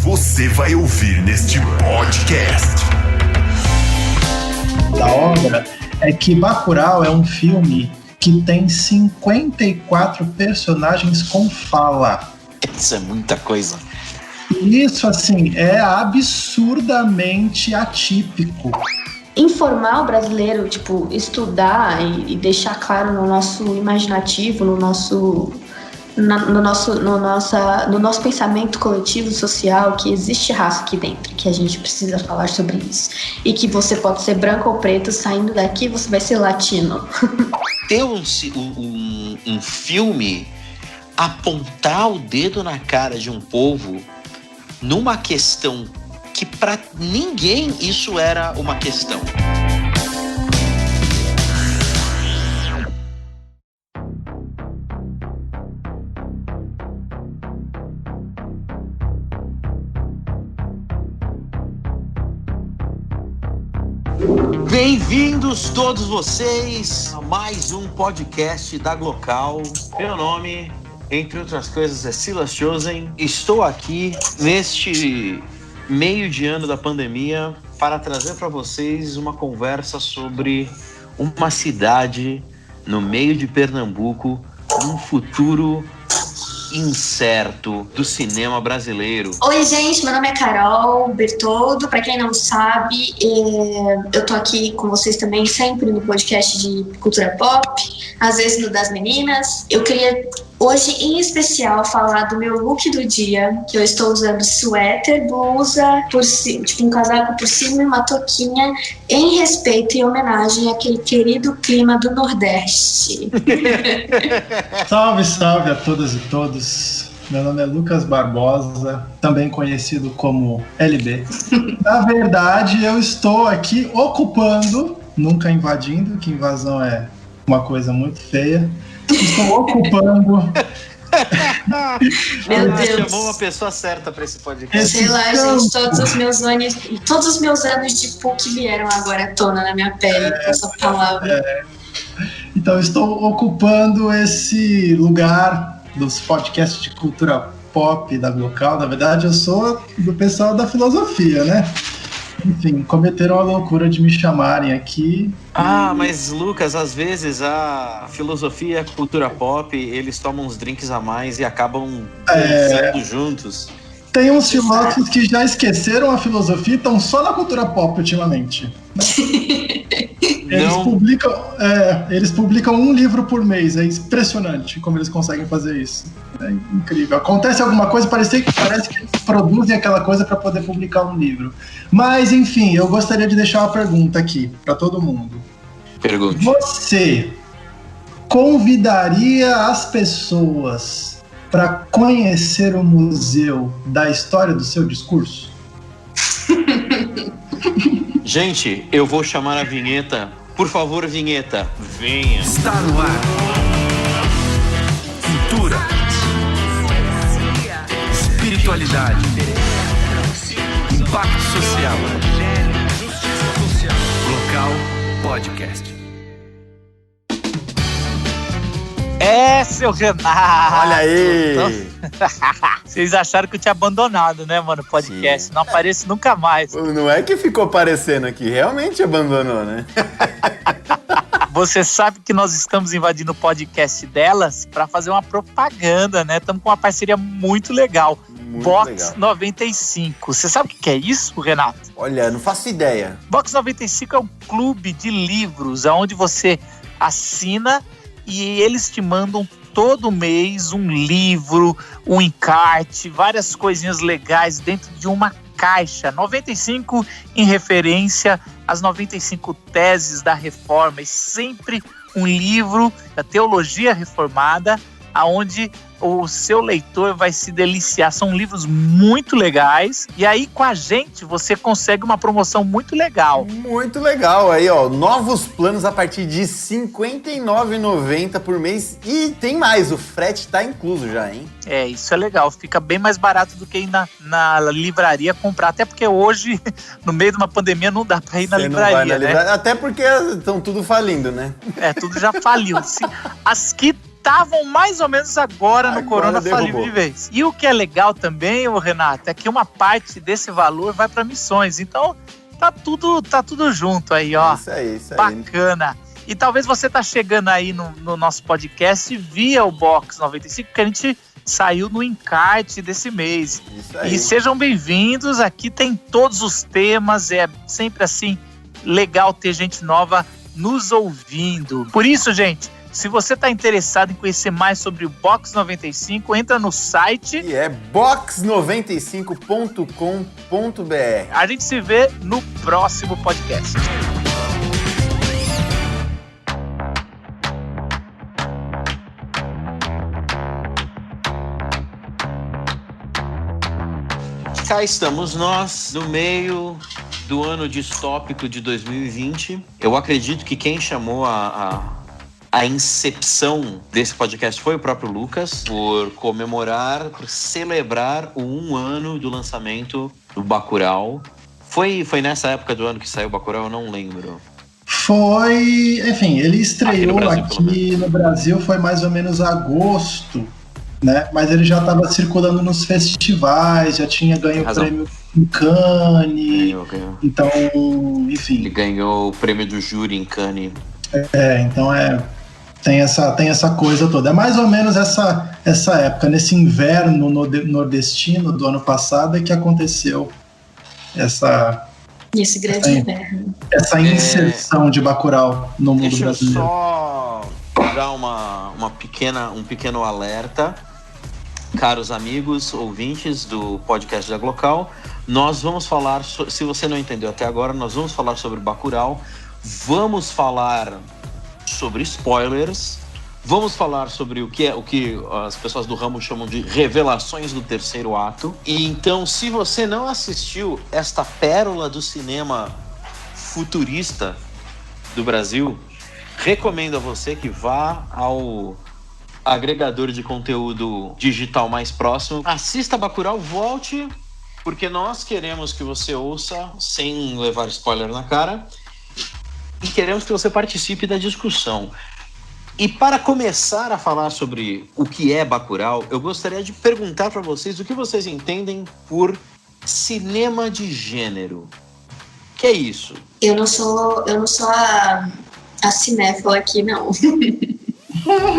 você vai ouvir neste podcast. Da obra é que Bacurau é um filme que tem 54 personagens com fala. Isso é muita coisa. Isso, assim, é absurdamente atípico. Informar o brasileiro, estudar e deixar claro no nosso imaginativo, no nosso pensamento coletivo social que existe raça aqui dentro, que a gente precisa falar sobre isso. E que você pode ser branco ou preto, saindo daqui você vai ser latino. Ter um filme apontar o dedo na cara de um povo numa questão que para ninguém isso era uma questão. Bem-vindos todos vocês a mais um podcast da Glocal. Meu nome, entre outras coisas, é Silas Chosen. Estou aqui neste meio de ano da pandemia para trazer para vocês uma conversa sobre uma cidade no meio de Pernambuco, num futuro incerto do cinema brasileiro. Oi, gente, meu nome é Carol Bertoldo. Pra quem não sabe, eu tô aqui com vocês também sempre no podcast de cultura pop, às vezes no Das Meninas. Eu queria hoje, em especial, falar do meu look do dia, que eu estou usando suéter, blusa, um casaco por cima e uma touquinha, em respeito e homenagem àquele querido clima do Nordeste. Salve, salve a todas e todos. Meu nome é Lucas Barbosa, também conhecido como LB. Na verdade, eu estou aqui ocupando, nunca invadindo, que invasão é uma coisa muito feia. Estou ocupando. Meu Deus. Chamou uma pessoa certa para esse podcast. Sei lá, gente, todos os meus anos de PUC vieram agora à tona na minha pele com essa palavra. Então, estou ocupando esse lugar dos podcasts de cultura pop da Glocal. Na verdade, eu sou do pessoal da filosofia, né? Enfim, cometeram a loucura de me chamarem aqui. Mas Lucas, às vezes a filosofia e a cultura pop, eles tomam uns drinks a mais e acabam dançando juntos. Tem uns filósofos que já esqueceram a filosofia e estão só na cultura pop ultimamente. Eles publicam um livro por mês. É impressionante como eles conseguem fazer isso. É incrível. Acontece alguma coisa, parece que eles produzem aquela coisa para poder publicar um livro. Mas, enfim, eu gostaria de deixar uma pergunta aqui para todo mundo. Pergunte. Você convidaria as pessoas para conhecer o museu da história do seu discurso? Gente, eu vou chamar a vinheta. Por favor, vinheta, venha. Está no ar. Cultura. Espiritualidade. Impacto social. Glocal Podcast. Seu Renato! Olha aí! Vocês acharam que eu tinha abandonado, né, mano, o podcast? Sim. Não apareço nunca mais. Não é que ficou aparecendo aqui, realmente abandonou, né? Você sabe que nós estamos invadindo o podcast delas para fazer uma propaganda, né? Estamos com uma parceria muito legal. Muito Box legal. 95. Você sabe o que é isso, Renato? Olha, não faço ideia. Box 95 é um clube de livros onde você assina e eles te mandam todo mês um livro, um encarte, várias coisinhas legais dentro de uma caixa. 95 em referência às 95 teses da Reforma, e sempre um livro da teologia reformada, aonde o seu leitor vai se deliciar. São livros muito legais. E aí, com a gente, você consegue uma promoção muito legal. Muito legal. Aí, ó, novos planos a partir de R$ 59,90 por mês. E tem mais, o frete tá incluso já, hein? É, isso é legal. Fica bem mais barato do que ir na livraria comprar. Até porque hoje, no meio de uma pandemia, não dá pra ir na livraria, né? Até porque estão tudo falindo, né? É, tudo já faliu. As que estavam mais ou menos agora no Corona derrubou. faliu de vez. E o que é legal também, Renato, é que uma parte desse valor vai para missões. Então, tá tudo junto aí, ó. Isso aí. Bacana. E talvez você tá chegando aí no nosso podcast via o Box 95, que a gente saiu no encarte desse mês. Isso aí. E sejam bem-vindos, aqui tem todos os temas, é sempre assim, legal ter gente nova nos ouvindo. Por isso, gente, se você tá interessado em conhecer mais sobre o Box 95, entra no site. E é box95.com.br. A gente se vê no próximo podcast. Cá estamos nós, no meio do ano distópico de 2020. Eu acredito que quem chamou a incepção desse podcast foi o próprio Lucas, por comemorar, por celebrar o 1 ano do lançamento do Bacurau. Foi nessa época do ano que saiu o Bacurau? Eu não lembro. Foi, enfim, ele estreou aqui no Brasil, foi mais ou menos agosto, né? Mas ele já estava circulando nos festivais, já tinha ganho o prêmio em Cannes. Ganhou. Então, enfim. Ele ganhou o prêmio do júri em Cannes. Então tem essa coisa toda. É mais ou menos essa época, nesse inverno nordestino do ano passado, é que aconteceu esse grande inverno. Essa inserção de Bacurau no mundo brasileiro. Deixa eu só dar um pequeno alerta. Caros amigos, ouvintes do podcast da Glocal, nós vamos falar, se você não entendeu até agora, nós vamos falar sobre Bacurau, vamos falar sobre spoilers, vamos falar sobre o que as pessoas do ramo chamam de revelações do terceiro ato. E então, se você não assistiu esta pérola do cinema futurista do Brasil, recomendo a você que vá ao agregador de conteúdo digital mais próximo, assista Bacurau, volte, porque nós queremos que você ouça sem levar spoiler na cara e queremos que você participe da discussão. E para começar a falar sobre o que é Bacurau, eu gostaria de perguntar para vocês o que vocês entendem por cinema de gênero. Que é isso? Eu não sou a cinéfila aqui, não.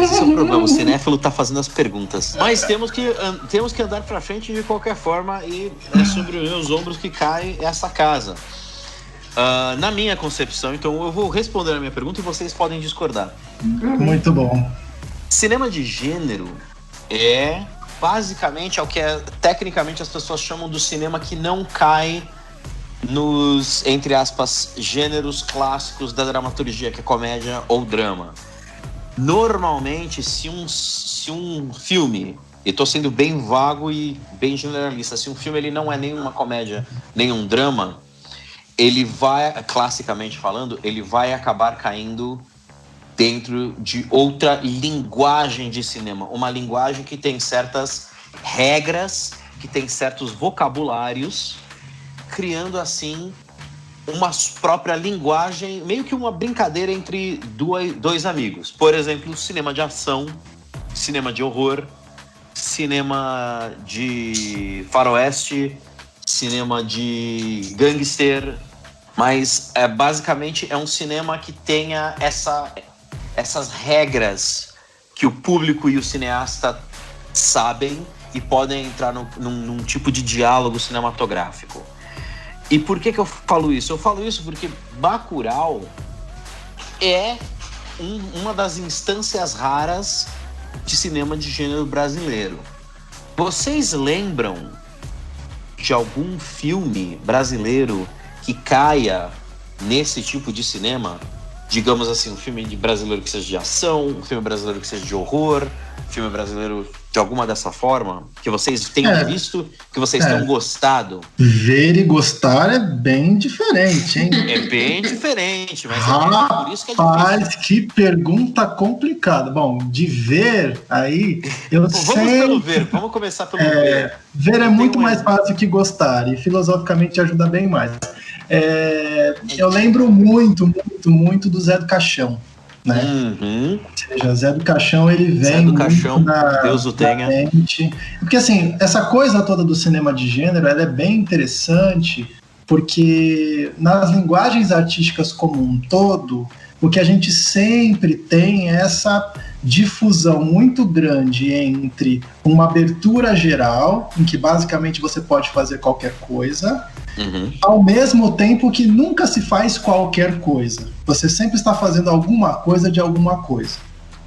Esse é o problema, o cinéfilo tá fazendo as perguntas. Mas temos que andar pra frente de qualquer forma, e é sobre os meus ombros que cai essa casa. Na minha concepção, então eu vou responder a minha pergunta e vocês podem discordar. Muito bom. Cinema de gênero é basicamente o que tecnicamente as pessoas chamam do cinema que não cai nos, entre aspas, gêneros clássicos da dramaturgia, que é comédia ou drama. Normalmente, se um filme, e estou sendo bem vago e bem generalista, se um filme ele não é nenhuma comédia, nem um drama, ele vai, classicamente falando, ele vai acabar caindo dentro de outra linguagem de cinema. Uma linguagem que tem certas regras, que tem certos vocabulários, criando assim uma própria linguagem, meio que uma brincadeira entre dois amigos. Por exemplo, cinema de ação, cinema de horror, cinema de faroeste, cinema de gangster, mas basicamente é um cinema que tenha essas regras que o público e o cineasta sabem e podem entrar num tipo de diálogo cinematográfico. E por que eu falo isso? Eu falo isso porque Bacurau é uma das instâncias raras de cinema de gênero brasileiro. Vocês lembram de algum filme brasileiro que caia nesse tipo de cinema? Digamos assim, um filme brasileiro que seja de ação, um filme brasileiro que seja de horror, um filme brasileiro de alguma dessa forma, que vocês tenham visto, que vocês tenham gostado. Ver e gostar é bem diferente, hein? É bem diferente, mas por isso que é difícil. Rapaz, que pergunta complicada. Bom, de ver, aí, Vamos começar pelo ver. Ver é muito mais fácil que gostar, e filosoficamente ajuda bem mais. Eu lembro muito do Zé do Caixão. né? Uhum. Ou seja, Zé do Caixão, ele vem Zé do muito Caixão, na Deus o tenha. mente. Porque assim, essa coisa toda do cinema de gênero, ela é bem interessante, porque nas linguagens artísticas como um todo, o que a gente sempre tem é essa difusão muito grande entre uma abertura geral, em que basicamente você pode fazer qualquer coisa, ao mesmo tempo que nunca se faz qualquer coisa. Você sempre está fazendo alguma coisa de alguma coisa,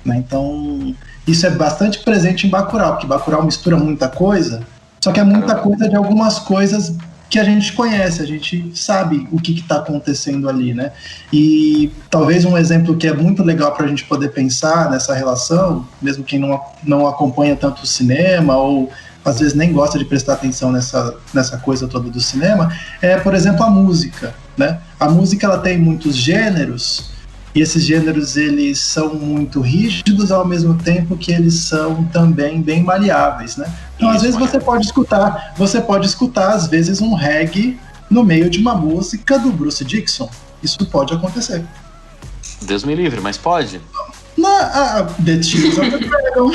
né? Então, isso é bastante presente em Bacurau, porque Bacurau mistura muita coisa, só que é muita coisa de algumas coisas que a gente conhece, a gente sabe o que está acontecendo ali, né? E talvez um exemplo que é muito legal para a gente poder pensar nessa relação, mesmo quem não acompanha tanto o cinema ou às vezes nem gosta de prestar atenção nessa coisa toda do cinema, é, por exemplo, a música, né? A música, ela tem muitos gêneros, e esses gêneros, eles são muito rígidos, ao mesmo tempo que eles são também bem maleáveis, né? Então, às vezes, você pode escutar, às vezes, um reggae no meio de uma música do Bruce Dickinson. Isso pode acontecer. Deus me livre, mas pode? The Tears of the Dragon.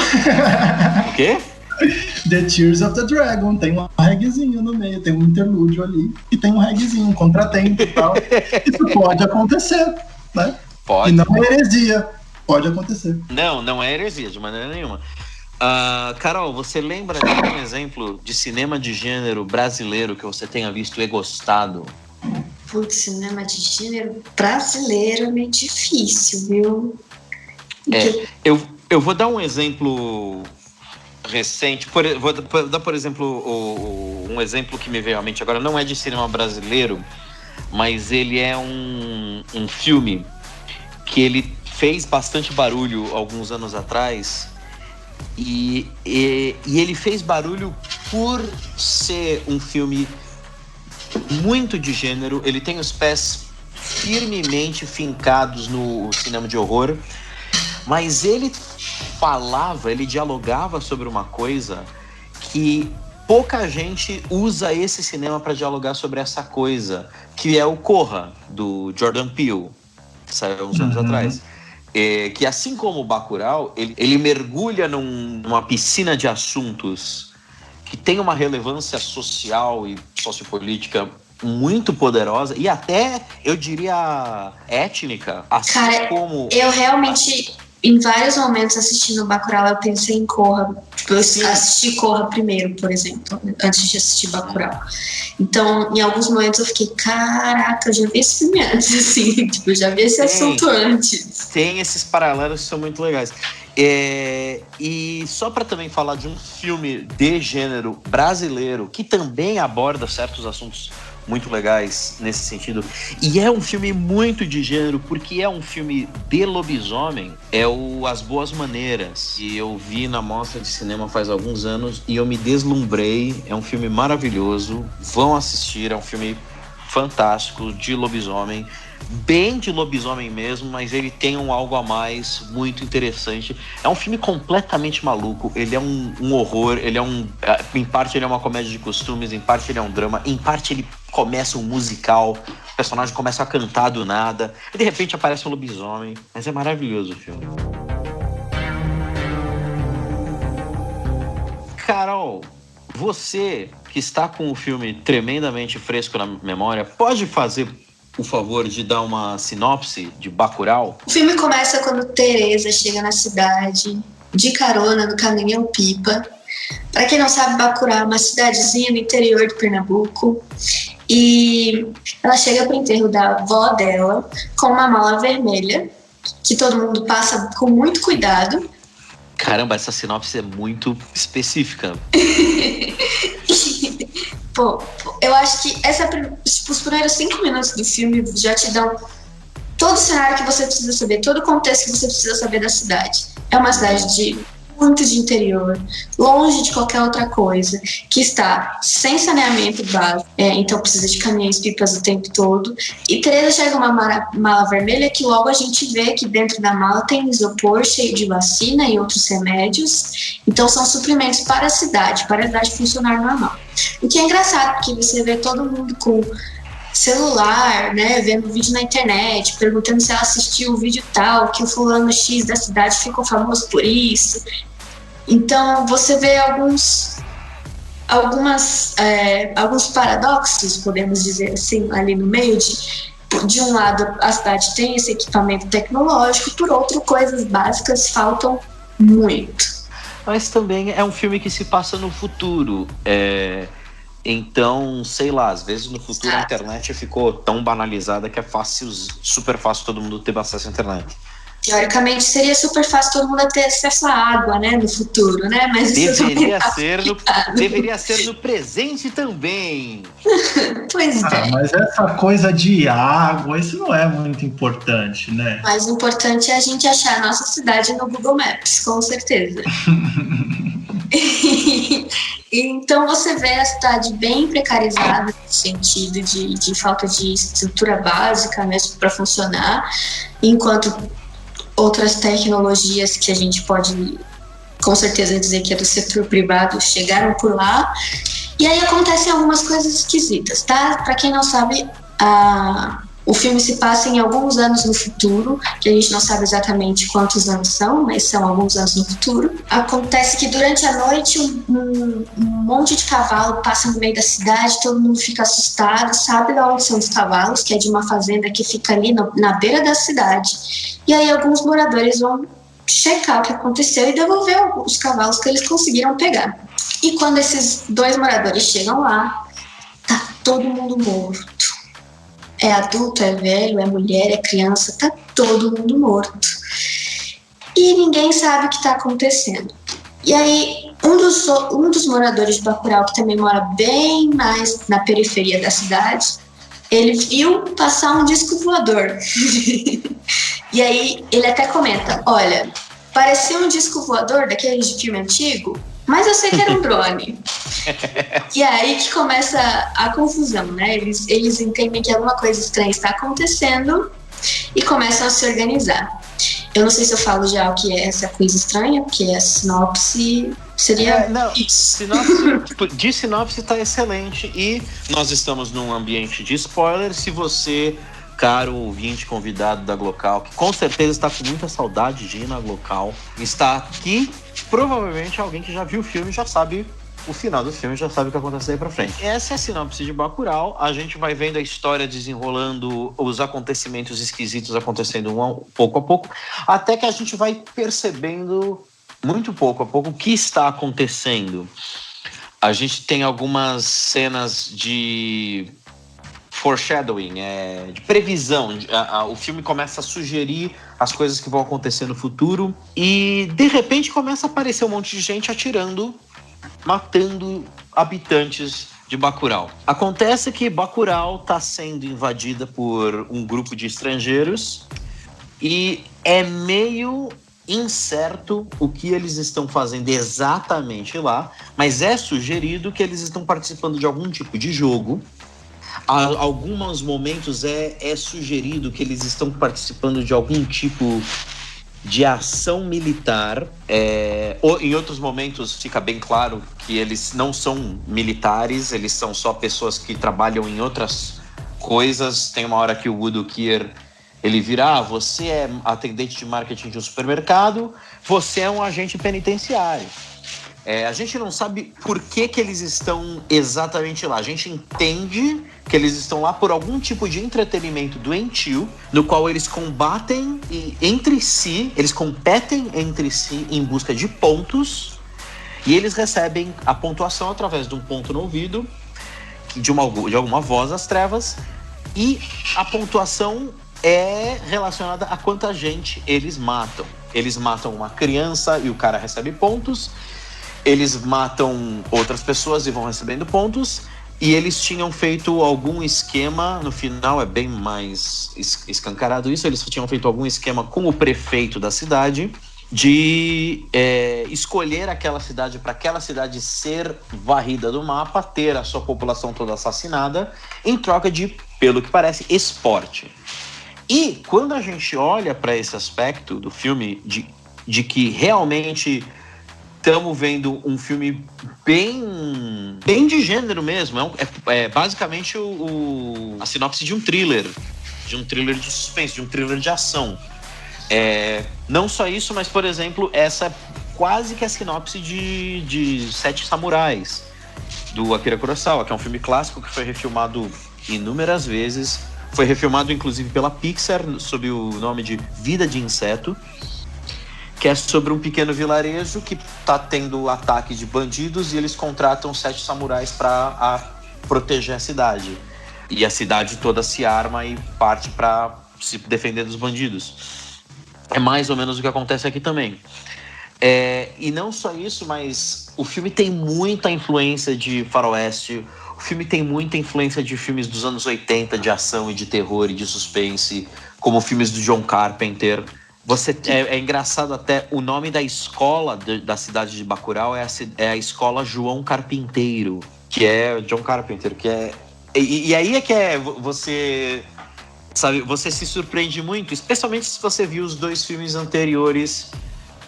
O quê? The Tears of the Dragon, tem um reggaezinho no meio, tem um interlúdio ali, e tem um reggaezinho, um contratempo e tal. Isso pode acontecer, né? Pode. E não é heresia, pode acontecer. Não é heresia, de maneira nenhuma. Carol, você lembra de um exemplo de cinema de gênero brasileiro que você tenha visto e gostado? Putz, cinema de gênero brasileiro é meio difícil, viu? Eu vou dar um exemplo recente. Vou dar, por exemplo, um exemplo que me veio à mente agora. Não é de cinema brasileiro, mas ele é um filme que ele fez bastante barulho alguns anos atrás. E ele fez barulho por ser um filme muito de gênero. Ele tem os pés firmemente fincados no cinema de horror, mas ele dialogava sobre uma coisa que pouca gente usa esse cinema para dialogar sobre essa coisa, que é o Corra, do Jordan Peele, que saiu uns anos atrás. Que assim como o Bacurau, ele mergulha numa piscina de assuntos que tem uma relevância social e sociopolítica muito poderosa e até, eu diria, étnica. Assim. Cara, como... eu realmente, em vários momentos assistindo o Bacurau, eu pensei em Corra. Tipo, eu assisti Corra primeiro, por exemplo, antes de assistir Bacurau. Então, em alguns momentos eu fiquei, caraca, eu já vi esse filme antes, assim, tipo, eu já vi esse assunto antes. Tem esses paralelos que são muito legais. E só para também falar de um filme de gênero brasileiro que também aborda certos assuntos muito legais nesse sentido, e é um filme muito de gênero porque é um filme de lobisomem, é o As Boas Maneiras, que eu vi na mostra de cinema faz alguns anos e eu me deslumbrei. É um filme maravilhoso, vão assistir, é um filme fantástico de lobisomem, bem de lobisomem mesmo, mas ele tem algo a mais muito interessante. É um filme completamente maluco, ele é um horror, em parte ele é uma comédia de costumes, em parte ele é um drama, em parte ele começa um musical, o personagem começa a cantar do nada, e de repente aparece um lobisomem, mas é maravilhoso o filme. Carol, você que está com o filme tremendamente fresco na memória, pode fazer o favor de dar uma sinopse de Bacurau? O filme começa quando Teresa chega na cidade, de carona no caminhão pipa. Para quem não sabe, Bacurau é uma cidadezinha no interior de Pernambuco. E ela chega para o enterro da avó dela com uma mala vermelha, que todo mundo passa com muito cuidado. Caramba, essa sinopse é muito específica. Pô, eu acho que os primeiros 5 minutos do filme já te dão todo o cenário que você precisa saber, todo o contexto que você precisa saber da cidade. É uma cidade muito de interior, longe de qualquer outra coisa, que está sem saneamento básico, então precisa de caminhões pipas o tempo todo. E Teresa chega uma mala vermelha que logo a gente vê que dentro da mala tem isopor cheio de vacina e outros remédios. Então são suprimentos para a cidade funcionar normal. O que é engraçado, porque você vê todo mundo com celular, né, vendo vídeo na internet, perguntando se ela assistiu o vídeo tal, que o fulano X da cidade ficou famoso por isso. Então, você vê alguns paradoxos, podemos dizer assim, ali no meio de um lado, a cidade tem esse equipamento tecnológico, por outro, coisas básicas faltam muito. Mas também é um filme que se passa no futuro. Então, sei lá, às vezes no futuro a internet ficou tão banalizada que é super fácil todo mundo ter acesso à internet. Teoricamente seria super fácil todo mundo ter acesso à água, né, no futuro, né? Mas isso deveria ser no presente também. Pois é. Mas essa coisa de água, isso não é muito importante, né? Mais importante é a gente achar a nossa cidade no Google Maps, com certeza. Então você vê a cidade bem precarizada no sentido de falta de estrutura básica mesmo para funcionar, enquanto outras tecnologias que a gente pode com certeza dizer que é do setor privado chegaram por lá. E aí acontecem algumas coisas esquisitas, tá? Para quem não sabe, o filme se passa em alguns anos no futuro, que a gente não sabe exatamente quantos anos são, mas são alguns anos no futuro. Acontece que durante a noite um monte de cavalo passa no meio da cidade, todo mundo fica assustado, sabe de onde são os cavalos, que é de uma fazenda que fica ali na beira da cidade. E aí alguns moradores vão checar o que aconteceu e devolver os cavalos que eles conseguiram pegar. E quando esses 2 moradores chegam lá, tá todo mundo morto. É adulto, é velho, é mulher, é criança, tá todo mundo morto. E ninguém sabe o que tá acontecendo. E aí, um dos moradores de Bacurau, que também mora bem mais na periferia da cidade, ele viu passar um disco voador. E aí, ele até comenta, olha, parecia um disco voador daquele de filme antigo, mas eu sei que era um drone. E aí que começa a confusão, né? Eles entendem que alguma coisa estranha está acontecendo e começam a se organizar. Eu não sei se eu falo já o que é essa coisa estranha, porque a sinopse seria isso. De sinopse tá excelente. E nós estamos num ambiente de spoiler. Se você, caro ouvinte convidado da Glocal, que com certeza está com muita saudade de ir na Glocal, está aqui, provavelmente alguém que já viu o filme já sabe o final do filme, já sabe o que acontece daí pra frente. Essa é a sinopse de Bacurau. A gente vai vendo a história desenrolando, os acontecimentos esquisitos acontecendo pouco a pouco, até que a gente vai percebendo muito pouco a pouco o que está acontecendo. A gente tem algumas cenas de foreshadowing, de previsão. O filme começa a sugerir as coisas que vão acontecer no futuro e, de repente, começa a aparecer um monte de gente atirando, matando habitantes de Bacurau. Acontece que Bacurau está sendo invadida por um grupo de estrangeiros e é meio incerto o que eles estão fazendo exatamente lá, mas é sugerido que eles estão participando de algum tipo de jogo. A alguns momentos é sugerido que eles estão participando de algum tipo de ação militar. Em outros momentos fica bem claro que eles não são militares, eles são só pessoas que trabalham em outras coisas. Tem uma hora que o Udo Kier, ele vira, você é atendente de marketing de um supermercado, você é um agente penitenciário. A gente não sabe por que eles estão exatamente lá. A gente entende que eles estão lá por algum tipo de entretenimento doentio, no qual eles competem entre si em busca de pontos, e eles recebem a pontuação através de um ponto no ouvido, de alguma voz das trevas, e a pontuação é relacionada a quanta gente eles matam. Eles matam uma criança e o cara recebe pontos. Eles matam outras pessoas e vão recebendo pontos. E eles tinham feito algum esquema, no final é bem mais escancarado isso, eles tinham feito algum esquema com o prefeito da cidade de escolher aquela cidade para aquela cidade ser varrida do mapa, ter a sua população toda assassinada, em troca de, pelo que parece, esporte. E quando a gente olha para esse aspecto do filme de que realmente estamos vendo um filme bem de gênero mesmo. É basicamente a sinopse de um thriller de suspense, de um thriller de ação. Não só isso, mas, por exemplo, essa é quase que a sinopse de Sete Samurais, do Akira Kurosawa, que é um filme clássico que foi refilmado inúmeras vezes. Foi refilmado, inclusive, pela Pixar, sob o nome de Vida de Inseto, que é sobre um pequeno vilarejo que está tendo ataque de bandidos e eles contratam 7 samurais para proteger a cidade. E a cidade toda se arma e parte para se defender dos bandidos. É mais ou menos o que acontece aqui também. E não só isso, mas o filme tem muita influência de faroeste. O filme tem muita influência de filmes dos anos 80, de ação e de terror e de suspense, como filmes do John Carpenter. É engraçado até, o nome da escola da cidade de Bacurau é a escola João Carpinteiro, que é John Carpenter, que é... E aí é que você... Sabe, você se surpreende muito, especialmente se você viu os 2 filmes anteriores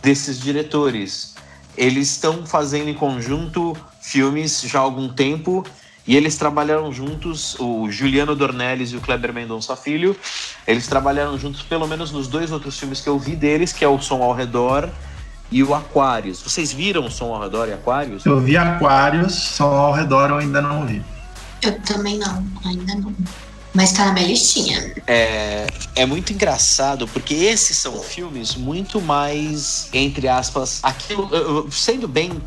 desses diretores. Eles estão fazendo em conjunto filmes já há algum tempo e eles trabalharam juntos, o Juliano Dornelles e o Kleber Mendonça Filho, eles trabalharam juntos pelo menos nos 2 outros filmes que eu vi deles, que é o Som ao Redor e o Aquários. Vocês viram o Som ao Redor e Aquários? Eu vi Aquários, Som ao Redor eu ainda não vi. Eu também não, ainda não. Mas tá na minha listinha. É muito engraçado, porque esses são filmes muito mais, entre aspas, aquilo, sendo bem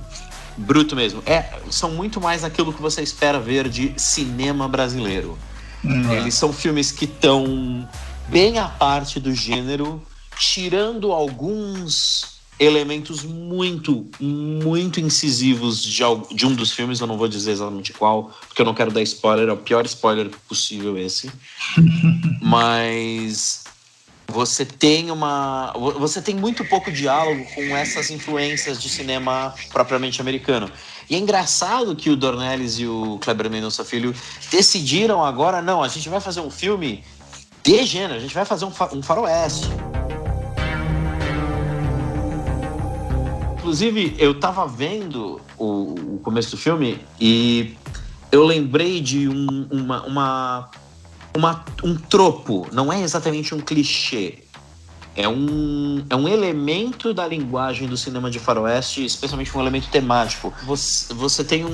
bruto mesmo, são muito mais aquilo que você espera ver de cinema brasileiro. Eles são filmes que estão bem à parte do gênero, tirando alguns elementos muito, muito incisivos de um dos filmes. Eu não vou dizer exatamente qual, porque eu não quero dar spoiler, é o pior spoiler possível esse. Mas você tem muito pouco diálogo com essas influências de cinema propriamente americano. E é engraçado que o Dornelles e o Kleber Mendonça Filho decidiram agora, não, a gente vai fazer um filme de gênero, a gente vai fazer um faroeste. Inclusive, eu tava vendo o começo do filme e eu lembrei de um tropo, não é exatamente um clichê. É um elemento da linguagem do cinema de faroeste, especialmente um elemento temático. Você tem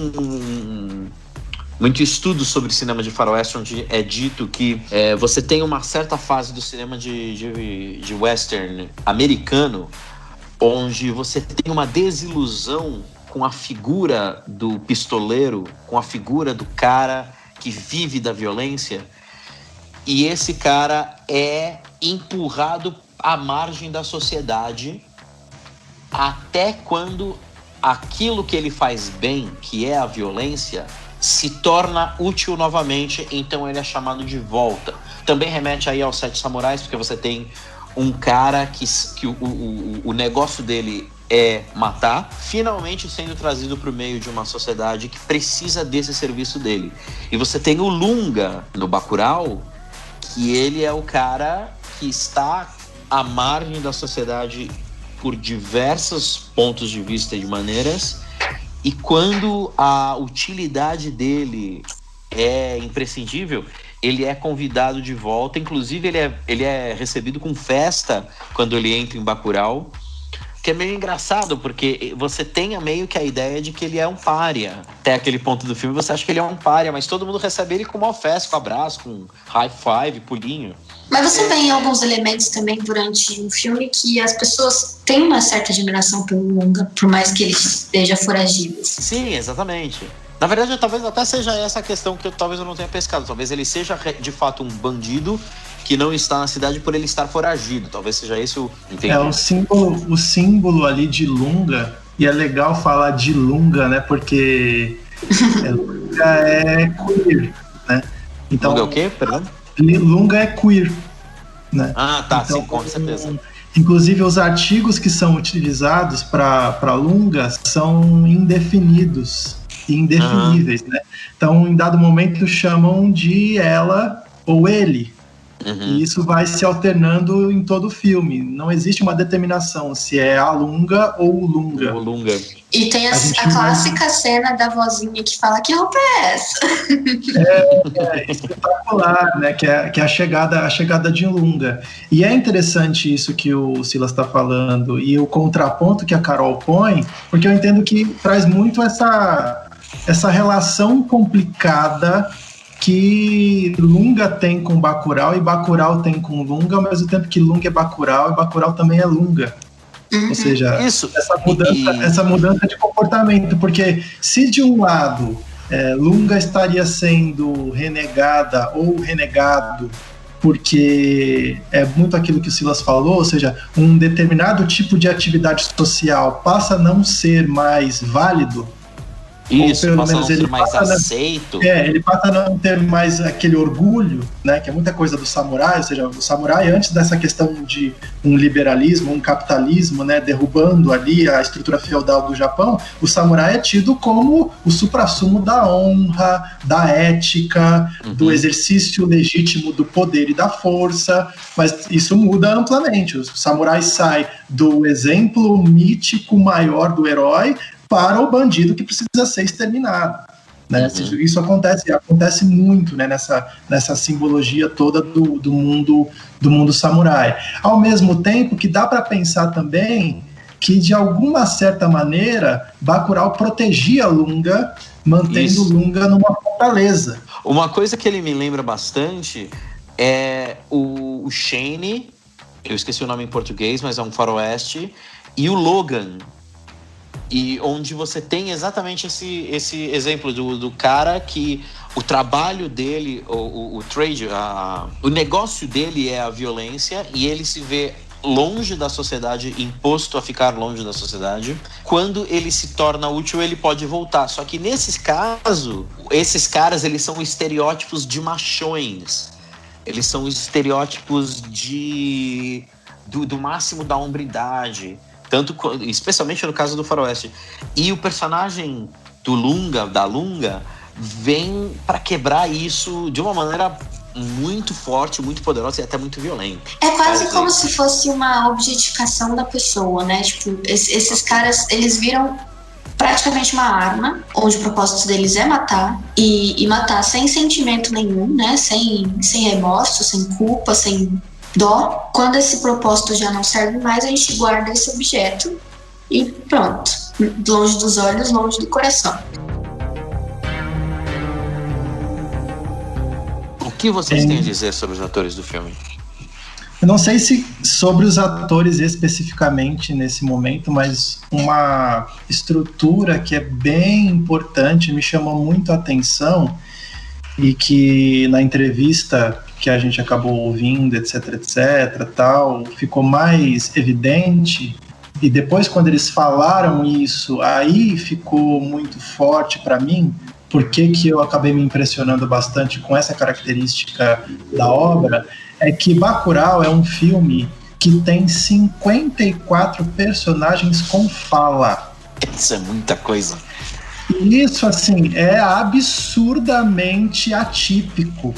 muito estudo sobre cinema de faroeste, onde é dito que você tem uma certa fase do cinema de western americano, onde você tem uma desilusão com a figura do pistoleiro, com a figura do cara que vive da violência, e esse cara é empurrado à margem da sociedade até quando aquilo que ele faz bem, que é a violência, se torna útil novamente, então ele é chamado de volta. Também remete aí aos 7 samurais, porque você tem um cara que o negócio dele é matar, finalmente sendo trazido para o meio de uma sociedade que precisa desse serviço dele. E você tem o Lunga no Bacurau, que ele é o cara que está à margem da sociedade por diversos pontos de vista e de maneiras, e quando a utilidade dele é imprescindível, ele é convidado de volta. Inclusive ele é recebido com festa quando ele entra em Bacurau, que é meio engraçado, porque você tem meio que a ideia de que ele é um pária. Até aquele ponto do filme você acha que ele é um pária, mas todo mundo recebe ele com uma festa, com abraço, com high five, pulinho. Mas você vê em alguns elementos também durante o filme que as pessoas têm uma certa admiração pelo Lunga, por mais que ele esteja foragido. Sim, exatamente. Na verdade, talvez até seja essa a questão que talvez eu não tenha pescado. Talvez ele seja, de fato, um bandido que não está na cidade por ele estar foragido. Talvez seja esse o... Entendi. O símbolo ali de Lunga, e é legal falar de Lunga, né? Porque Lunga é queer, né? Então, Lunga é o quê? Perdão? Lunga é queer, né? Ah, tá, então, sim, com certeza. Inclusive, os artigos que são utilizados para Lunga são indefinidos e indefiníveis, né? Então, em dado momento, chamam de ela ou ele, E isso vai se alternando em todo o filme. Não existe uma determinação se é a Lunga ou o Lunga. O Lunga. E tem a clássica cena da vozinha que fala: que roupa é essa? É espetacular, né? Que é a chegada de Lunga. E é interessante isso que o Silas está falando e o contraponto que a Carol põe, porque eu entendo que traz muito essa relação complicada que Lunga tem com Bacurau e Bacurau tem com Lunga, ao mesmo tempo que Lunga é Bacurau e Bacurau também é Lunga. Ou seja, essa mudança de comportamento, porque se de um lado Lunga estaria sendo renegada ou renegado porque é muito aquilo que o Silas falou, ou seja, um determinado tipo de atividade social passa a não ser mais válido, isso, pelo passa a menos não ele ser mais passa aceito. ele passa a não ter mais aquele orgulho, né, que é muita coisa do samurai, ou seja, o samurai, antes dessa questão de um liberalismo, um capitalismo, né, derrubando ali a estrutura feudal do Japão, o samurai é tido como o suprassumo da honra, da ética, do exercício legítimo do poder e da força, mas isso muda amplamente. O samurai sai do exemplo mítico maior do herói para o bandido que precisa ser exterminado. Né? Isso acontece muito, né, nessa simbologia toda do mundo samurai. Ao mesmo tempo que dá para pensar também que, de alguma certa maneira, Bacurau protegia Lunga, mantendo Lunga numa fortaleza. Uma coisa que ele me lembra bastante é o Shane, eu esqueci o nome em português, mas é um faroeste, e o Logan, e onde você tem exatamente esse exemplo do cara que o trabalho dele, o trade, o negócio dele é a violência, e ele se vê longe da sociedade, imposto a ficar longe da sociedade. Quando ele se torna útil, ele pode voltar. Só que nesses casos, esses caras, eles são estereótipos de machões. Eles são estereótipos do máximo da hombridade. Especialmente no caso do faroeste. E o personagem da Lunga, vem para quebrar isso de uma maneira muito forte, muito poderosa e até muito violenta. É quase como se fosse uma objetificação da pessoa, né? Tipo, esses caras, eles viram praticamente uma arma, onde o propósito deles é matar, e matar sem sentimento nenhum, né? Sem remorso, sem culpa, sem dó. Quando esse propósito já não serve mais, a gente guarda esse objeto e pronto. Longe dos olhos, longe do coração. O que vocês têm a dizer sobre os atores do filme? Eu não sei se sobre os atores especificamente nesse momento, mas uma estrutura que é bem importante, me chamou muito a atenção, e que na entrevista que a gente acabou ouvindo, etc, tal, ficou mais evidente, e depois quando eles falaram isso, aí ficou muito forte para mim, porque eu acabei me impressionando bastante com essa característica da obra, é que Bacurau é um filme que tem 54 personagens com fala. Isso é muita coisa. E isso, assim, é absurdamente atípico.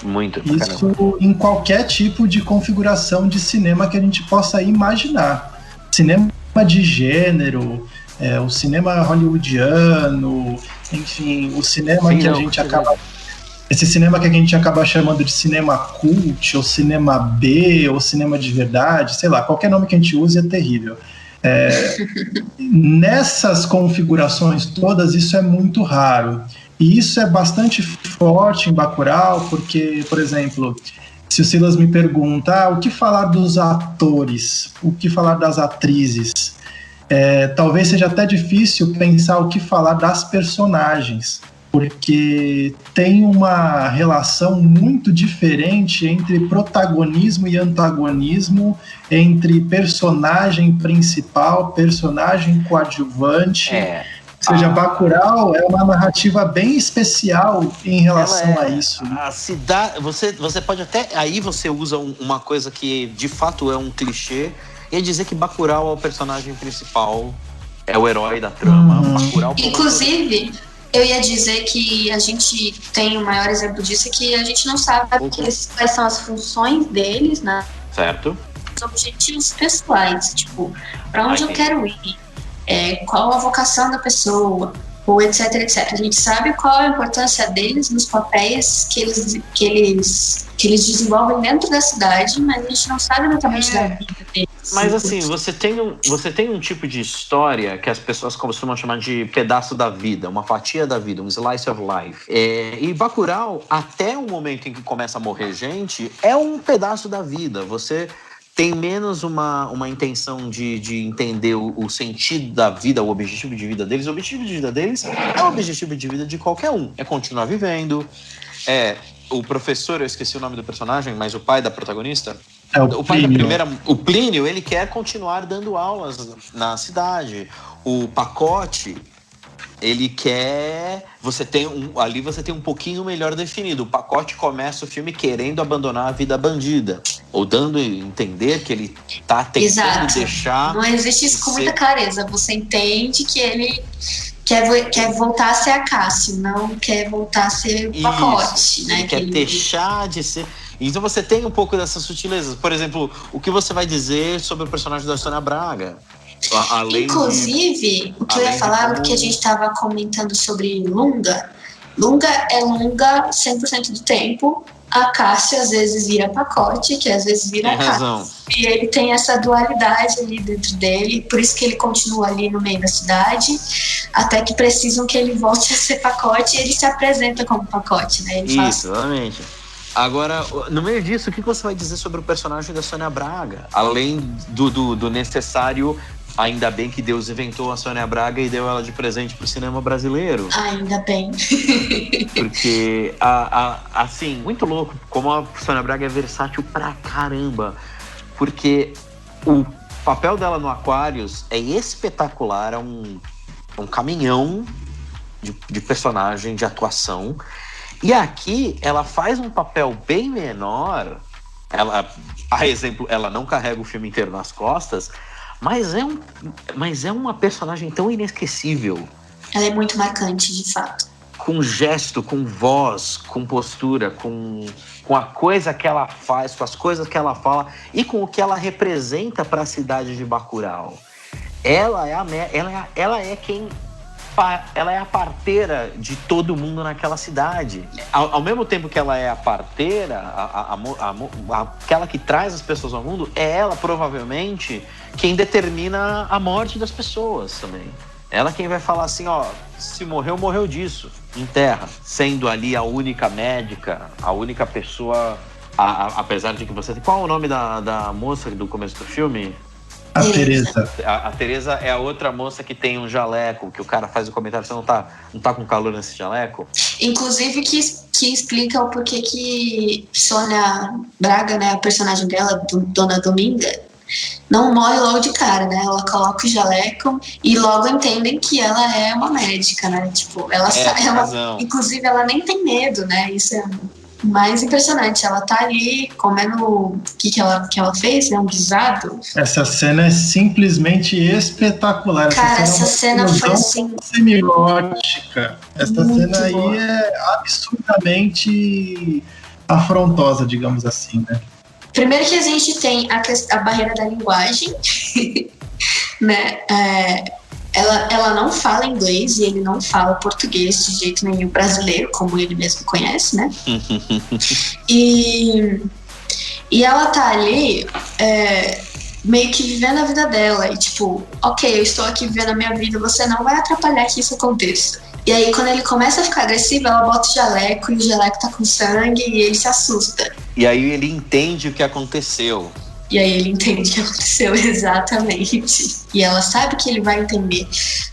Muito. Isso em qualquer tipo de configuração de cinema que a gente possa imaginar. Cinema de gênero, o cinema hollywoodiano, enfim, o cinema que a gente acaba... Esse cinema que a gente acaba chamando de cinema cult, ou cinema B, ou cinema de verdade, sei lá, qualquer nome que a gente use é terrível. Nessas configurações todas, isso é muito raro. E isso é bastante forte em Bacurau, porque, por exemplo, se o Silas me pergunta o que falar dos atores, o que falar das atrizes, talvez seja até difícil pensar o que falar das personagens, porque tem uma relação muito diferente entre protagonismo e antagonismo, entre personagem principal, personagem coadjuvante. Ou seja, Bacurau é uma narrativa bem especial em relação a isso. Você pode até... Aí você usa uma coisa que de fato é um clichê, e é dizer que Bacurau é o personagem principal, é o herói da trama. Bacurau, inclusive, Eu ia dizer que a gente tem o maior exemplo disso, que a gente não sabe quais são as funções deles, né? Certo. Os objetivos pessoais, tipo, para onde eu quero ir, qual a vocação da pessoa, ou etc, etc. A gente sabe qual a importância deles nos papéis que eles desenvolvem dentro da cidade, mas a gente não sabe exatamente da vida deles. Mas assim, você tem um tipo de história que as pessoas costumam chamar de pedaço da vida, uma fatia da vida, um slice of life. E Bacurau, até o momento em que começa a morrer gente, é um pedaço da vida. Você tem menos uma intenção de entender o sentido da vida, o objetivo de vida deles. O objetivo de vida deles é o objetivo de vida de qualquer um. É continuar vivendo. O professor, eu esqueci o nome do personagem, mas o pai da protagonista... o pai da Plínio. o Plínio, ele quer continuar dando aulas na cidade. O Pacote, ele quer... ali você tem um pouquinho melhor definido. O Pacote começa o filme querendo abandonar a vida bandida. Ou dando a entender que ele tá tentando deixar... Não existe isso com muita clareza. Você entende que ele quer voltar a ser a Cássio, não quer voltar a ser o Pacote. Isso, né? Ele quer deixar de ser... Então você tem um pouco dessas sutilezas. Por exemplo, o que você vai dizer sobre o personagem da Sônia Braga? Inclusive, o que eu ia falar, porque a gente estava comentando sobre Lunga. Lunga é Lunga 100% do tempo. A Cássio às vezes vira Pacote, que às vezes vira Cássio. E ele tem essa dualidade ali dentro dele, por isso que ele continua ali no meio da cidade, até que precisam que ele volte a ser Pacote e ele se apresenta como Pacote, né? Ele Isso, exatamente. Agora, no meio disso, o que você vai dizer sobre o personagem da Sônia Braga? Além do necessário, ainda bem que Deus inventou a Sônia Braga e deu ela de presente pro cinema brasileiro. Ainda bem. Porque, assim, muito louco como a Sônia Braga é versátil pra caramba. Porque o papel dela no Aquarius é espetacular, é um caminhão de personagem, de atuação. E aqui ela faz um papel bem menor. Ela não carrega o filme inteiro nas costas, mas é uma personagem tão inesquecível. Ela é muito marcante, de fato. Com gesto, com voz, com postura, com a coisa que ela faz, com as coisas que ela fala e com o que ela representa para a cidade de Bacurau. Ela é a parteira de todo mundo naquela cidade. Ao mesmo tempo que ela é a parteira, aquela que traz as pessoas ao mundo, é ela, provavelmente, quem determina a morte das pessoas também. Ela quem vai falar assim, ó, se morreu, morreu disso, enterra. Sendo ali a única médica, a única pessoa, apesar de que você... Qual é o nome da moça do começo do filme? A Teresa. A Teresa é a outra moça que tem um jaleco, que o cara faz o comentário, você não tá com calor nesse jaleco? Inclusive que explica o porquê que Sônia Braga, né, a personagem dela, Dona Dominga, não morre logo de cara, né? Ela coloca o jaleco e logo entendem que ela é uma médica, né? Tipo, inclusive ela nem tem medo, né? Isso é mais impressionante. Ela tá ali comendo o que ela fez, né? Um guisado. Essa cena é simplesmente espetacular. Cara, essa cena foi assim... semiótica. Essa cena aí boa. É absurdamente afrontosa, digamos assim, né? Primeiro que a gente tem a barreira da linguagem, né? Ela não fala inglês e ele não fala português de jeito nenhum brasileiro, como ele mesmo conhece, né? E ela tá ali meio que vivendo a vida dela. E tipo, ok, eu estou aqui vivendo a minha vida, você não vai atrapalhar que isso aconteça. E aí quando ele começa a ficar agressivo, ela bota o jaleco e o jaleco tá com sangue e ele se assusta. E aí ele entende o que aconteceu. Exatamente. E ela sabe que ele vai entender.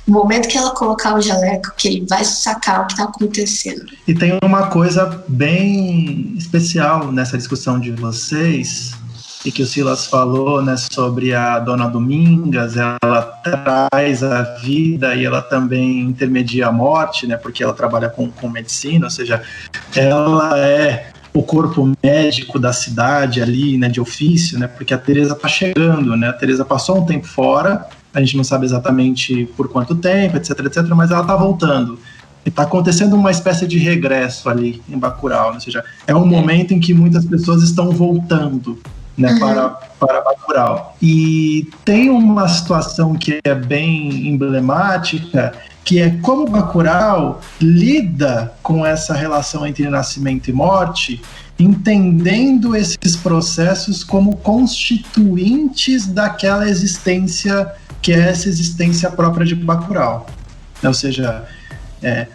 No momento que ela colocar o jaleco, que ele vai sacar o que tá acontecendo. E tem uma coisa bem especial nessa discussão de vocês, e que o Silas falou, né, sobre a Dona Domingas. Ela traz a vida e ela também intermedia a morte, né, porque ela trabalha com medicina, ou seja, ela é o corpo médico da cidade ali, né, de ofício, né, porque a Teresa tá chegando, né, a Teresa passou um tempo fora, a gente não sabe exatamente por quanto tempo, etc, mas ela tá voltando. está acontecendo uma espécie de regresso ali em Bacurau, né? Ou seja, é um momento em que muitas pessoas estão voltando, né, para Bacurau. E tem uma situação que é bem emblemática, que é como Bacurau lida com essa relação entre nascimento e morte, entendendo esses processos como constituintes daquela existência que é essa existência própria de Bacurau. Ou seja,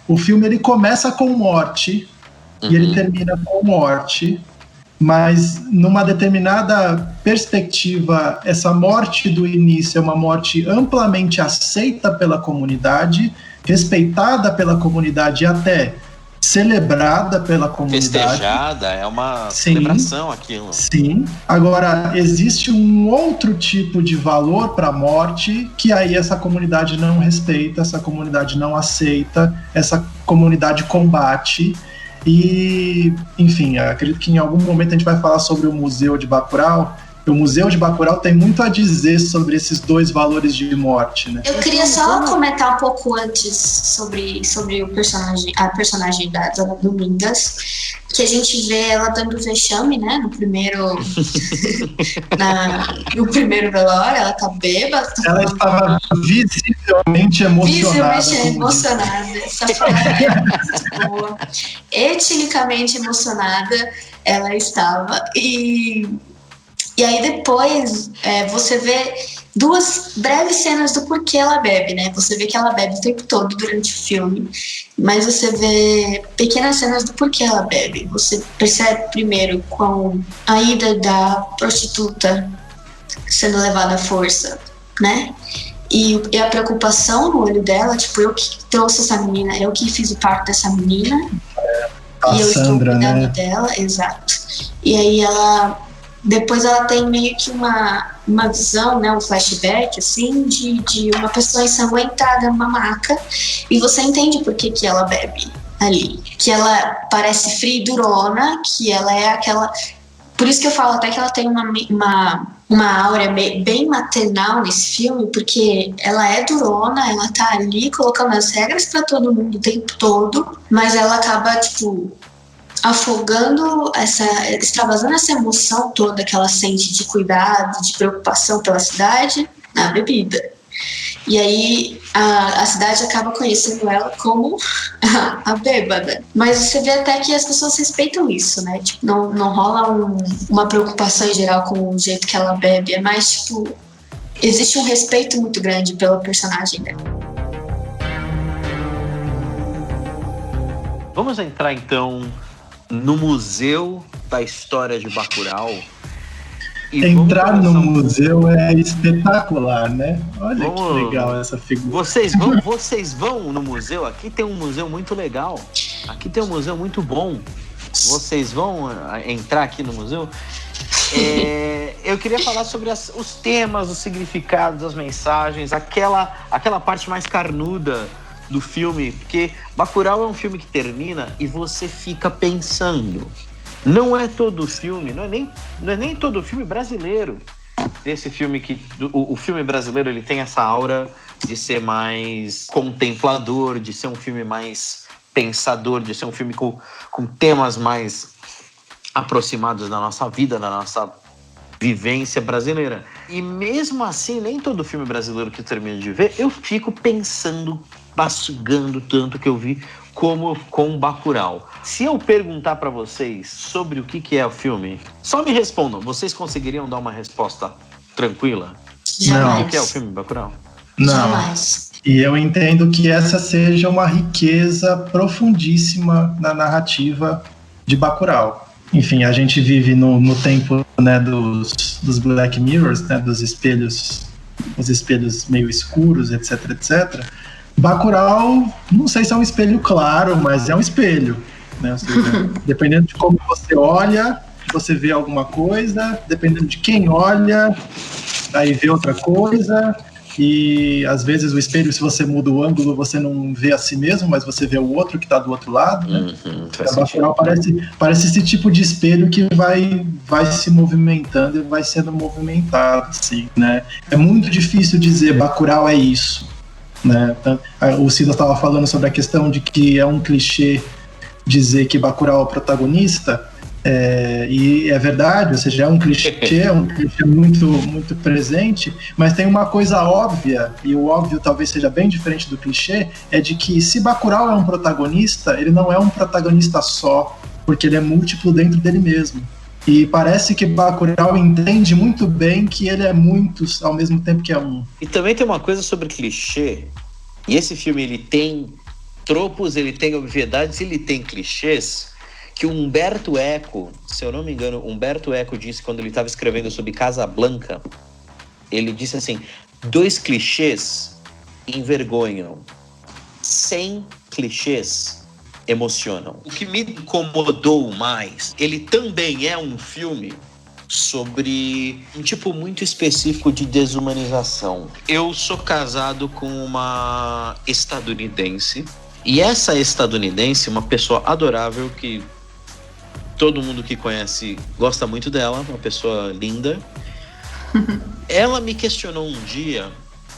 o filme ele começa com morte e ele termina com morte, mas numa determinada perspectiva, essa morte do início é uma morte amplamente aceita pela comunidade, respeitada pela comunidade e até celebrada pela comunidade. Festejada, é uma celebração aquilo. Sim. Agora, existe um outro tipo de valor para a morte que aí essa comunidade não respeita, essa comunidade não aceita, essa comunidade combate. E, enfim, acredito que em algum momento a gente vai falar sobre o Museu de Bacurau. O Museu de Bacurau tem muito a dizer sobre esses dois valores de morte, né? Eu queria só comentar um pouco antes sobre a personagem da Dona Domingas, que a gente vê ela dando vexame, né, no primeiro velório, ela tá bêbada. Ela estava visivelmente emocionada. Essa palavra é boa. Eticamente emocionada ela estava. E aí depois você vê duas breves cenas do porquê ela bebe, né? Você vê que ela bebe o tempo todo durante o filme, mas você vê pequenas cenas do porquê ela bebe. Você percebe primeiro com a ida da prostituta sendo levada à força, né? E a preocupação no olho dela, tipo, eu que trouxe essa menina, eu que fiz o parto dessa menina, e eu estou cuidando dela, exato. E aí depois ela tem meio que uma visão, né, um flashback, assim, de uma pessoa ensanguentada numa maca, e você entende por que ela bebe ali. Que ela parece fria e durona, que ela é aquela... Por isso que eu falo até que ela tem uma áurea bem maternal nesse filme, porque ela é durona, ela tá ali colocando as regras pra todo mundo o tempo todo, mas ela acaba, tipo... afogando extravasando essa emoção toda que ela sente de cuidado, de preocupação pela cidade na bebida. E aí a cidade acaba conhecendo ela como a bêbada. Mas você vê até que as pessoas respeitam isso, né? Tipo, não rola uma preocupação em geral com o jeito que ela bebe. É mais, tipo, existe um respeito muito grande pela personagem dela. Vamos entrar então no Museu da História de Bacurau. Entrar no museu é espetacular, né? Olha que legal essa figura. Vocês vão no museu? Aqui tem um museu muito legal. Aqui tem um museu muito bom. Vocês vão entrar aqui no museu? Eu queria falar sobre os temas, os significados, as mensagens, aquela parte mais carnuda do filme, porque Bacurau é um filme que termina e você fica pensando. Não é todo filme, não é nem todo filme brasileiro. Esse filme o filme brasileiro, ele tem essa aura de ser mais contemplador, de ser um filme mais pensador, de ser um filme com temas mais aproximados da nossa vida, da nossa vivência brasileira. E mesmo assim, nem todo filme brasileiro que eu termino de ver, eu fico pensando, mastigando tanto que eu vi como com Bacurau. Se eu perguntar pra vocês sobre o que é o filme, só me respondam. Vocês conseguiriam dar uma resposta tranquila? Jamais. O que é o filme Bacurau? Não. Jamais. E eu entendo que essa seja uma riqueza profundíssima na narrativa de Bacurau. Enfim, a gente vive no tempo, né, dos Black Mirrors, né, dos espelhos, os espelhos meio escuros, etc, etc. Bacurau, não sei se é um espelho claro, mas é um espelho, né? Ou seja, dependendo de como você olha, você vê alguma coisa, dependendo de quem olha, aí vê outra coisa, e às vezes o espelho, se você muda o ângulo, você não vê a si mesmo, mas você vê o outro que está do outro lado, né? Bacurau parece esse tipo de espelho que vai se movimentando e vai sendo movimentado, assim, né? É muito difícil dizer Bacurau é isso. né? O Silas estava falando sobre a questão de que é um clichê dizer que Bacurau é o protagonista, e é verdade, ou seja, é um clichê muito, muito presente, mas tem uma coisa óbvia, e o óbvio talvez seja bem diferente do clichê, é de que se Bacurau é um protagonista, ele não é um protagonista só, porque ele é múltiplo dentro dele mesmo. E parece que Bacurau entende muito bem que ele é muitos ao mesmo tempo que é um. E também tem uma coisa sobre clichê, e esse filme ele tem tropos, ele tem obviedades, ele tem clichês, que o Umberto Eco, se eu não me engano, Umberto Eco disse quando ele estava escrevendo sobre Casablanca, ele disse assim, 2 clichês envergonham, 100 clichês emocionam. O que me incomodou mais, ele também é um filme sobre um tipo muito específico de desumanização. Eu sou casado com uma estadunidense, e essa estadunidense, uma pessoa adorável que todo mundo que conhece gosta muito dela, uma pessoa linda. Ela me questionou um dia,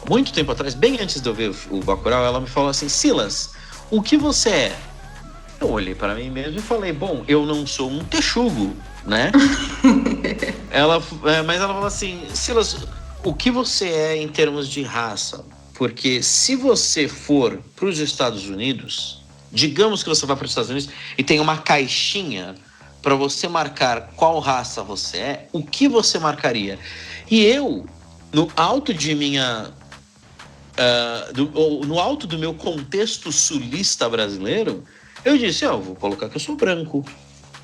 muito tempo atrás, bem antes de eu ver o Bacurau, ela me falou assim, Silas, o que você é? Eu olhei para mim mesmo e falei, bom, eu não sou um texugo, né? Mas ela falou assim, Silas, o que você é em termos de raça? Porque se você for para os Estados Unidos, digamos que você vai para os Estados Unidos e tem uma caixinha para você marcar qual raça você é, o que você marcaria? E eu, no alto de minha... no alto do meu contexto sulista brasileiro, eu disse, eu vou colocar que eu sou branco,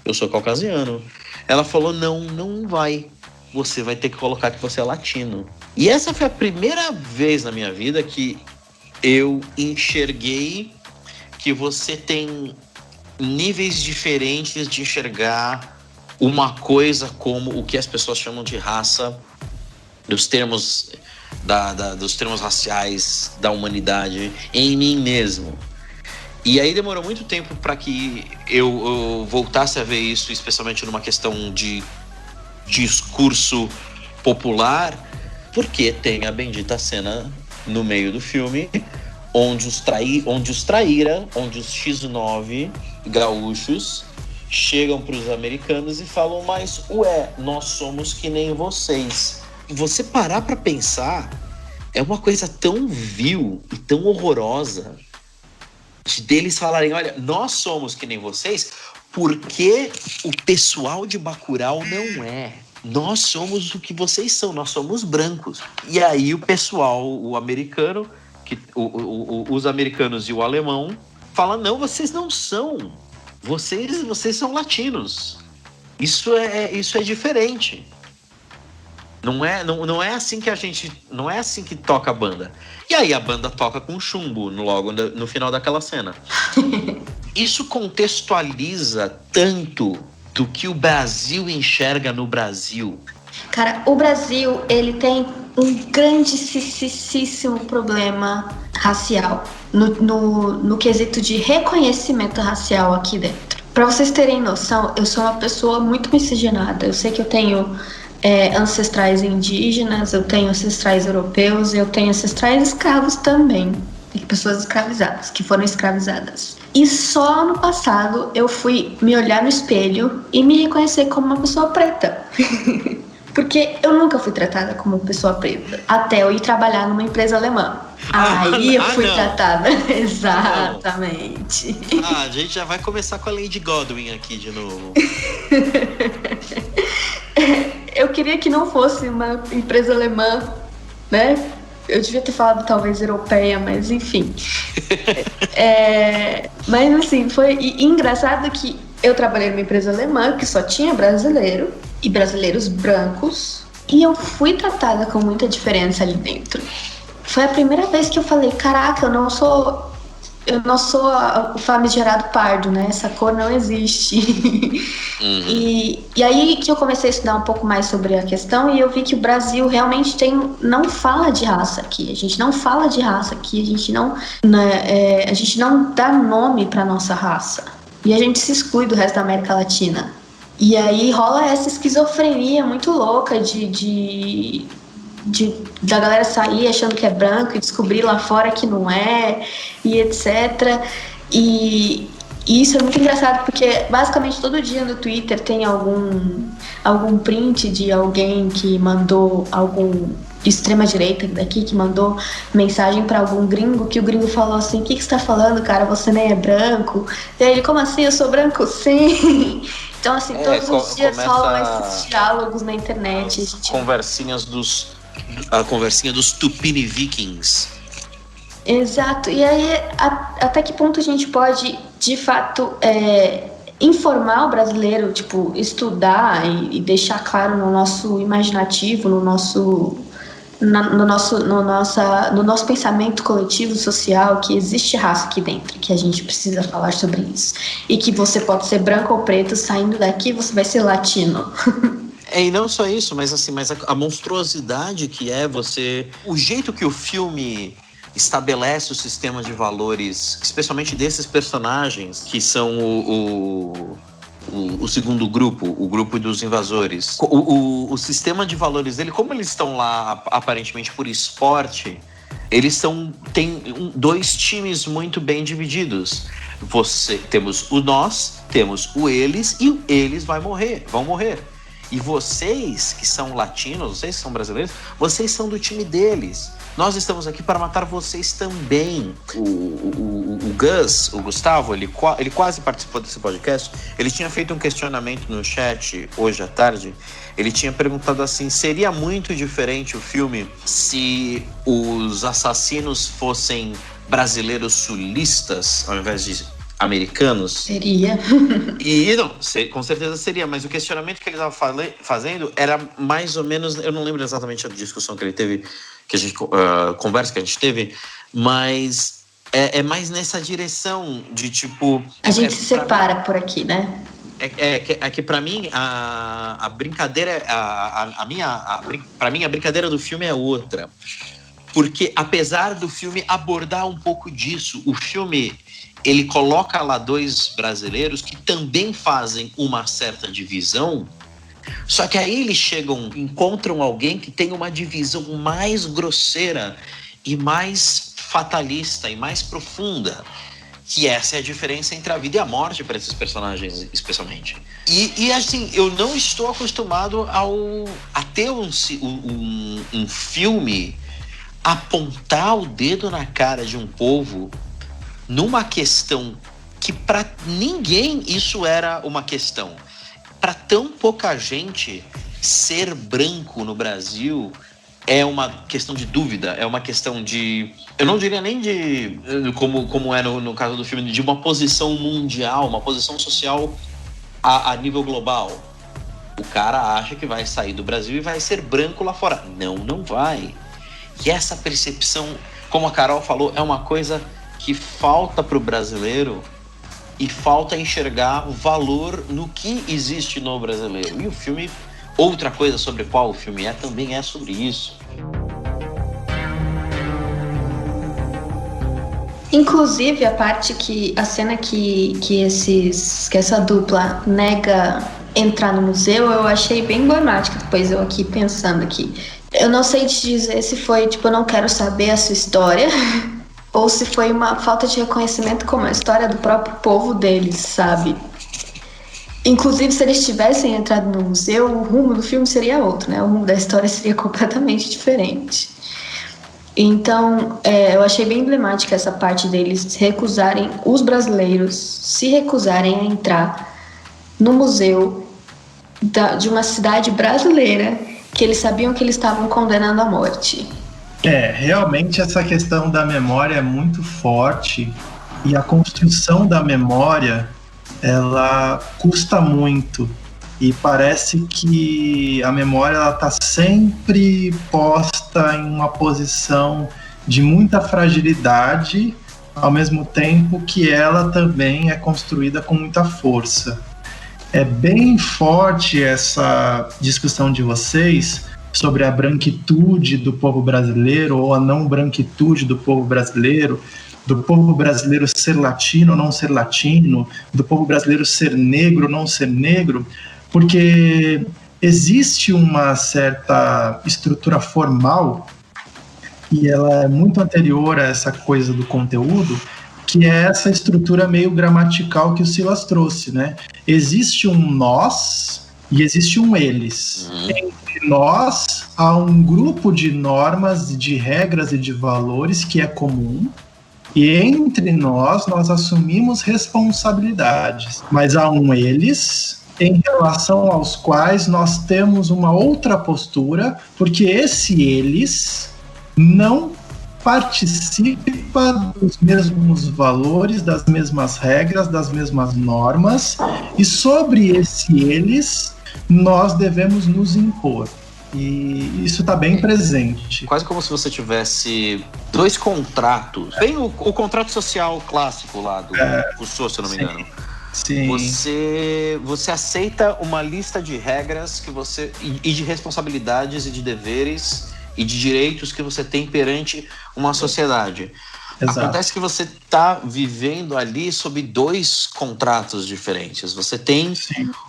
eu sou caucasiano. Ela falou, não vai. Você vai ter que colocar que você é latino. E essa foi a primeira vez na minha vida que eu enxerguei que você tem níveis diferentes de enxergar uma coisa como o que as pessoas chamam de raça, dos termos raciais da humanidade em mim mesmo. E aí demorou muito tempo para que eu voltasse a ver isso, especialmente numa questão de discurso popular, porque tem a bendita cena no meio do filme onde os X9 gaúchos chegam para os americanos e falam, mas nós somos que nem vocês. Você parar para pensar, é uma coisa tão vil e tão horrorosa deles falarem, olha, nós somos que nem vocês, porque o pessoal de Bacurau não é. Nós somos o que vocês são, nós somos brancos. E aí o pessoal, o americano, os americanos e o alemão, falam, não, vocês não são. Vocês são latinos. Isso é diferente. Não é assim que não é assim que toca a banda. E aí a banda toca com chumbo logo no final daquela cena. Isso contextualiza tanto do que o Brasil enxerga no Brasil. Cara, o Brasil, ele tem um grandíssimo problema racial no quesito de reconhecimento racial aqui dentro. Pra vocês terem noção, eu sou uma pessoa muito miscigenada. Eu sei que eu tenho ancestrais indígenas, eu tenho ancestrais europeus, eu tenho ancestrais escravos também. Tem pessoas escravizadas, que foram escravizadas. E só no passado eu fui me olhar no espelho e me reconhecer como uma pessoa preta. Porque eu nunca fui tratada como pessoa preta, até eu ir trabalhar numa empresa alemã. Aí eu fui tratada. Exatamente. A gente já vai começar com a Lady Godwin aqui de novo. Eu queria que não fosse uma empresa alemã, né? Eu devia ter falado talvez europeia, mas enfim. Mas assim, foi engraçado que eu trabalhei numa empresa alemã que só tinha brasileiro e brasileiros brancos, e eu fui tratada com muita diferença ali dentro. Foi a primeira vez que eu falei, caraca, eu não sou o famigerado pardo, né? Essa cor não existe. E aí que eu comecei a estudar um pouco mais sobre a questão, e eu vi que o Brasil realmente não fala de raça aqui. A gente não fala de raça aqui, a gente não dá nome para nossa raça. E a gente se exclui do resto da América Latina. E aí rola essa esquizofrenia muito louca de da galera sair achando que é branco e descobrir lá fora que não é, e etc. E isso é muito engraçado, porque basicamente todo dia no Twitter tem algum print de alguém que mandou, algum extrema-direita daqui, que mandou mensagem pra algum gringo, que o gringo falou assim: o que você tá falando, cara? Você nem é branco. E aí ele: como assim? Eu sou branco? Sim. Então, assim, todos os dias rolam esses diálogos na internet. A conversinha dos Tupini Vikings. Exato. E aí, até que ponto a gente pode, de fato, informar o brasileiro, tipo, estudar e deixar claro no nosso imaginativo, no nosso pensamento coletivo, social, que existe raça aqui dentro, que a gente precisa falar sobre isso. E que você pode ser branco ou preto, saindo daqui você vai ser latino. E não só isso, mas a monstruosidade que é você... O jeito que o filme estabelece o sistema de valores, especialmente desses personagens, que são o segundo grupo, o grupo dos invasores. O sistema de valores dele, como eles estão lá aparentemente por esporte, eles têm dois times muito bem divididos. Temos o nós, temos o eles, e o eles vão morrer. E vocês que são latinos, vocês que são brasileiros, vocês são do time deles. Nós estamos aqui para matar vocês também. O Gus, o Gustavo, ele quase participou desse podcast. Ele tinha feito um questionamento no chat hoje à tarde. Ele tinha perguntado assim: seria muito diferente o filme se os assassinos fossem brasileiros sulistas ao invés de americanos? Seria. E não, com certeza seria, mas o questionamento que ele estava fazendo era mais ou menos, eu não lembro exatamente a discussão que ele teve, que a gente conversa que a gente teve, mas é mais nessa direção de tipo... A gente se separa por aqui, né? É que pra mim a brincadeira, pra mim a brincadeira do filme é outra, porque apesar do filme abordar um pouco disso, o filme... ele coloca lá dois brasileiros que também fazem uma certa divisão, só que aí eles encontram alguém que tem uma divisão mais grosseira e mais fatalista e mais profunda, que essa é a diferença entre a vida e a morte para esses personagens, especialmente. E assim, eu não estou acostumado a ter um filme apontar o dedo na cara de um povo numa questão que para ninguém isso era uma questão. Para tão pouca gente, ser branco no Brasil é uma questão de dúvida, é uma questão de... eu não diria nem de... como é no caso do filme, de uma posição mundial, uma posição social a nível global. O cara acha que vai sair do Brasil e vai ser branco lá fora. Não vai. E essa percepção, como a Carol falou, é uma coisa... que falta para o brasileiro e falta enxergar o valor no que existe no brasileiro. E o filme, outra coisa sobre qual o filme também é sobre isso. Inclusive a cena que essa dupla nega entrar no museu, eu achei bem emblemática. Depois eu aqui pensando aqui, eu não sei te dizer se foi tipo, eu não quero saber a sua história ou se foi uma falta de reconhecimento como a história do próprio povo deles, sabe? Inclusive, se eles tivessem entrado no museu, o rumo do filme seria outro, né? O rumo da história seria completamente diferente. Então, eu achei bem emblemática essa parte deles recusarem, os brasileiros se recusarem a entrar no museu de uma cidade brasileira que eles sabiam que eles estavam condenando à morte. Realmente essa questão da memória é muito forte e a construção da memória, ela custa muito e parece que a memória está sempre posta em uma posição de muita fragilidade, ao mesmo tempo que ela também é construída com muita força. É bem forte essa discussão de vocês sobre a branquitude do povo brasileiro ou a não branquitude do povo brasileiro ser latino ou não ser latino, do povo brasileiro ser negro ou não ser negro, porque existe uma certa estrutura formal, e ela é muito anterior a essa coisa do conteúdo, que é essa estrutura meio gramatical que o Silas trouxe, né? Existe um nós e existe um eles. Entre nós, há um grupo de normas, de regras e de valores que é comum, e entre nós assumimos responsabilidades. Mas há um eles, em relação aos quais nós temos uma outra postura, porque esse eles não participa dos mesmos valores, das mesmas regras, das mesmas normas, e sobre esse eles nós devemos nos impor. E isso está bem presente. Quase como se você tivesse dois contratos. Bem o contrato social clássico lá do Rousseau, se eu não me engano. Sim. Você aceita uma lista de regras que você e de responsabilidades e de deveres e de direitos que você tem perante uma sociedade. Exato. Acontece que você está vivendo ali sob dois contratos diferentes. Você tem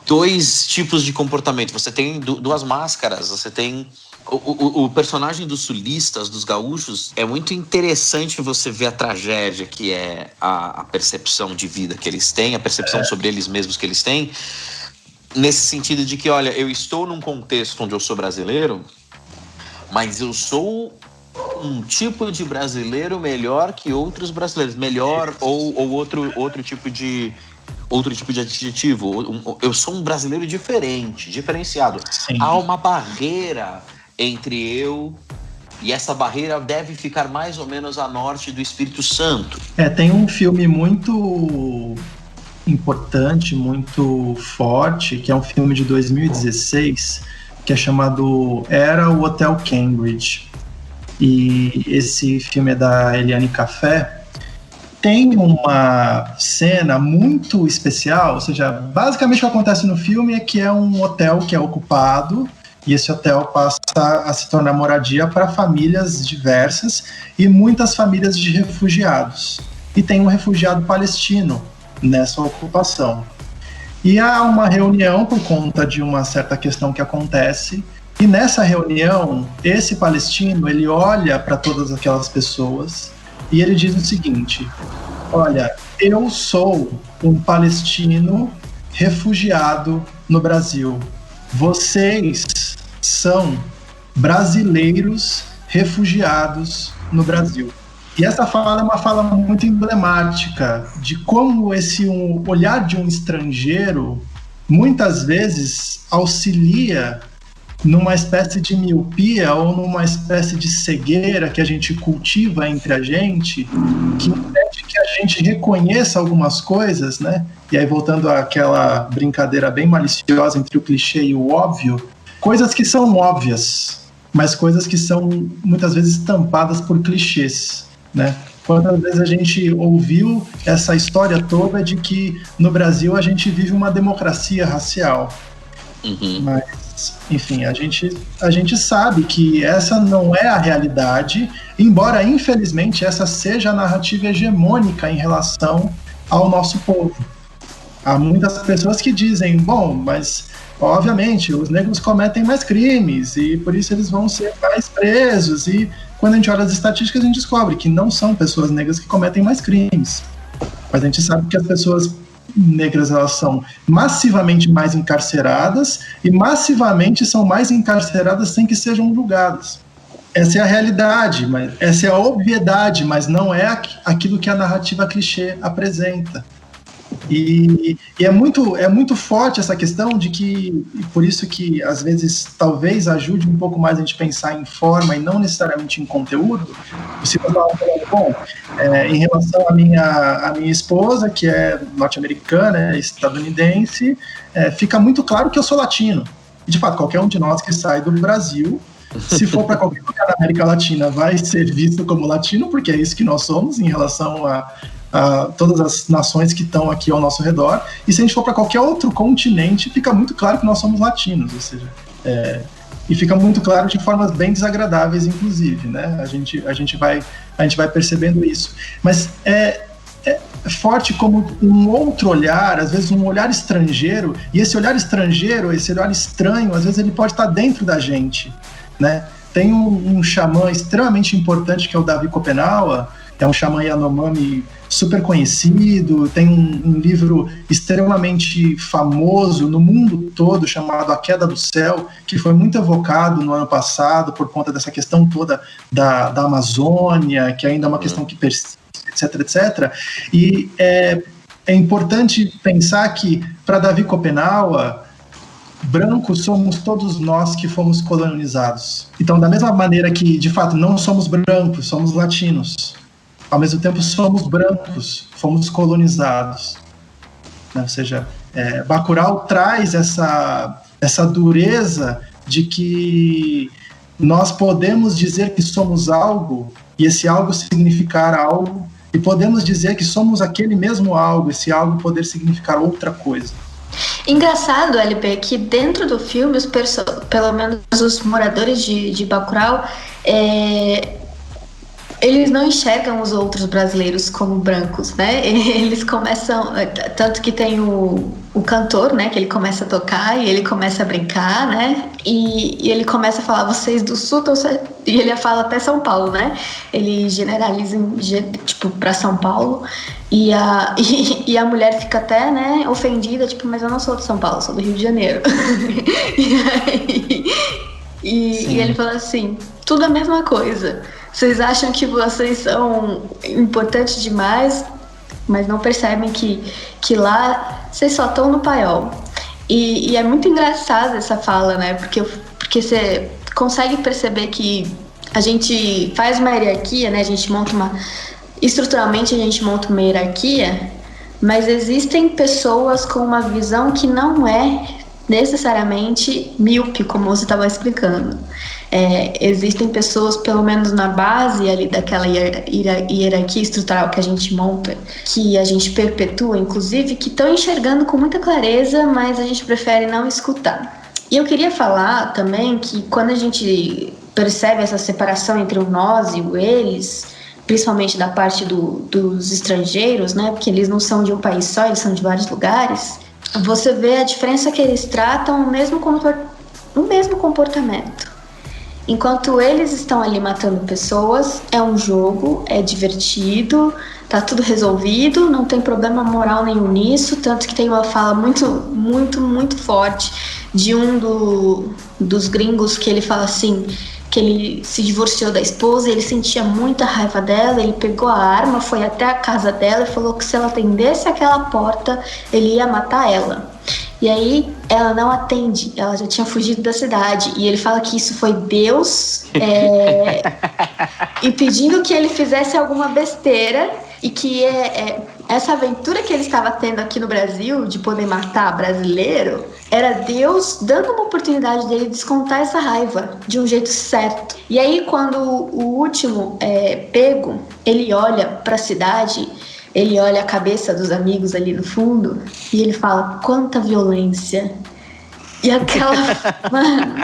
dois tipos de comportamento. Você tem duas máscaras. Você tem o personagem dos sulistas, dos gaúchos. É muito interessante você ver a tragédia que é a percepção de vida que eles têm, a percepção sobre eles mesmos que eles têm, nesse sentido de que, olha, eu estou num contexto onde eu sou brasileiro, mas eu sou um tipo de brasileiro melhor que outros brasileiros, melhor ou outro tipo de adjetivo. Eu sou um brasileiro diferenciado. Sim. Há uma barreira entre eu e essa barreira deve ficar mais ou menos a norte do Espírito Santo. Tem um filme muito importante, muito forte, que é um filme de 2016, que é chamado Era o Hotel Cambridge. E esse filme é da Eliane Café. Tem uma cena muito especial, ou seja, basicamente o que acontece no filme é que é um hotel que é ocupado, e esse hotel passa a se tornar moradia para famílias diversas e muitas famílias de refugiados. E tem um refugiado palestino nessa ocupação. E há uma reunião por conta de uma certa questão que acontece. E nessa reunião, esse palestino, ele olha para todas aquelas pessoas e ele diz o seguinte: olha, eu sou um palestino refugiado no Brasil. Vocês são brasileiros refugiados no Brasil. E essa fala é uma fala muito emblemática de como esse olhar de um estrangeiro muitas vezes auxilia numa espécie de miopia ou numa espécie de cegueira que a gente cultiva entre a gente, que impede que a gente reconheça algumas coisas, né? E aí, voltando àquela brincadeira bem maliciosa entre o clichê e o óbvio, coisas que são óbvias, mas coisas que são muitas vezes tampadas por clichês, né? Quantas vezes a gente ouviu essa história toda de que no Brasil a gente vive uma democracia racial. Mas, enfim, a gente sabe que essa não é a realidade, embora, infelizmente, essa seja a narrativa hegemônica em relação ao nosso povo. Há muitas pessoas que dizem, bom, mas, obviamente, os negros cometem mais crimes e por isso eles vão ser mais presos. E quando a gente olha as estatísticas, a gente descobre que não são pessoas negras que cometem mais crimes. Mas a gente sabe que as pessoas negras, elas são massivamente mais encarceradas e massivamente são mais encarceradas sem que sejam julgadas. Essa é a realidade, essa é a obviedade, mas não é aquilo que a narrativa clichê apresenta. E é muito forte essa questão de que, e por isso que às vezes talvez ajude um pouco mais a gente pensar em forma e não necessariamente em conteúdo. Você vai falar, bom, em relação à minha esposa, que é norte-americana, é estadunidense, fica muito claro que eu sou latino. E de fato, qualquer um de nós que sai do Brasil, se for para qualquer lugar da América Latina, vai ser visto como latino, porque é isso que nós somos em relação a todas as nações que estão aqui ao nosso redor. E se a gente for para qualquer outro continente, fica muito claro que nós somos latinos, ou seja, e fica muito claro de formas bem desagradáveis, inclusive, né? A gente vai percebendo isso. Mas é forte como um outro olhar, às vezes um olhar estrangeiro, e esse olhar estrangeiro, esse olhar estranho, às vezes ele pode estar dentro da gente, né? Tem um xamã extremamente importante que é o Davi Copenaua, é um xamã Yanomami super conhecido, tem um livro extremamente famoso no mundo todo chamado A Queda do Céu, que foi muito evocado no ano passado por conta dessa questão toda da Amazônia, que ainda é uma questão que persiste, etc, etc. E é importante pensar que, para Davi Copenaua, brancos somos todos nós que fomos colonizados. Então, da mesma maneira que, de fato, não somos brancos, somos latinos. Ao mesmo tempo, somos brancos, fomos colonizados. Ou seja, Bacurau traz essa dureza de que nós podemos dizer que somos algo, e esse algo significar algo, e podemos dizer que somos aquele mesmo algo, esse algo poder significar outra coisa. Engraçado, LP, que dentro do filme, pelo menos os moradores de Bacurau, eles não enxergam os outros brasileiros como brancos, né? Eles começam... Tanto que tem o cantor, né? Que ele começa a tocar e ele começa a brincar, né? E ele começa a falar, vocês do sul... E ele fala até São Paulo, né? Ele generaliza, tipo, pra São Paulo. E a mulher fica até, né, ofendida, tipo, mas eu não sou de São Paulo, sou do Rio de Janeiro. E ele fala assim, tudo a mesma coisa. Vocês acham que vocês são importantes demais, mas não percebem que lá vocês só estão no paiol. E é muito engraçada essa fala, né? Porque você consegue perceber que a gente faz uma hierarquia, né? Estruturalmente a gente monta uma hierarquia, mas existem pessoas com uma visão que não é necessariamente míope, como você estava explicando. Existem pessoas, pelo menos na base ali daquela hierarquia estrutural que a gente monta, que a gente perpetua, inclusive, que estão enxergando com muita clareza, mas a gente prefere não escutar. E eu queria falar também que quando a gente percebe essa separação entre o nós e o eles, principalmente da parte dos estrangeiros, né, porque eles não são de um país só, eles são de vários lugares, você vê a diferença que eles tratam o mesmo comportamento. Enquanto eles estão ali matando pessoas, é um jogo, é divertido, tá tudo resolvido, não tem problema moral nenhum nisso, tanto que tem uma fala muito, muito, muito forte de dos gringos que ele fala assim, que ele se divorciou da esposa, ele sentia muita raiva dela, ele pegou a arma, foi até a casa dela e falou que se ela atendesse aquela porta, ele ia matar ela. E aí ela não atende, ela já tinha fugido da cidade. E ele fala que isso foi Deus impedindo que ele fizesse alguma besteira e que essa aventura que ele estava tendo aqui no Brasil de poder matar brasileiro era Deus dando uma oportunidade dele descontar essa raiva de um jeito certo. E aí quando o último pego, ele olha para a cidade, ele olha a cabeça dos amigos ali no fundo e ele fala, quanta violência. E aquela... Mano...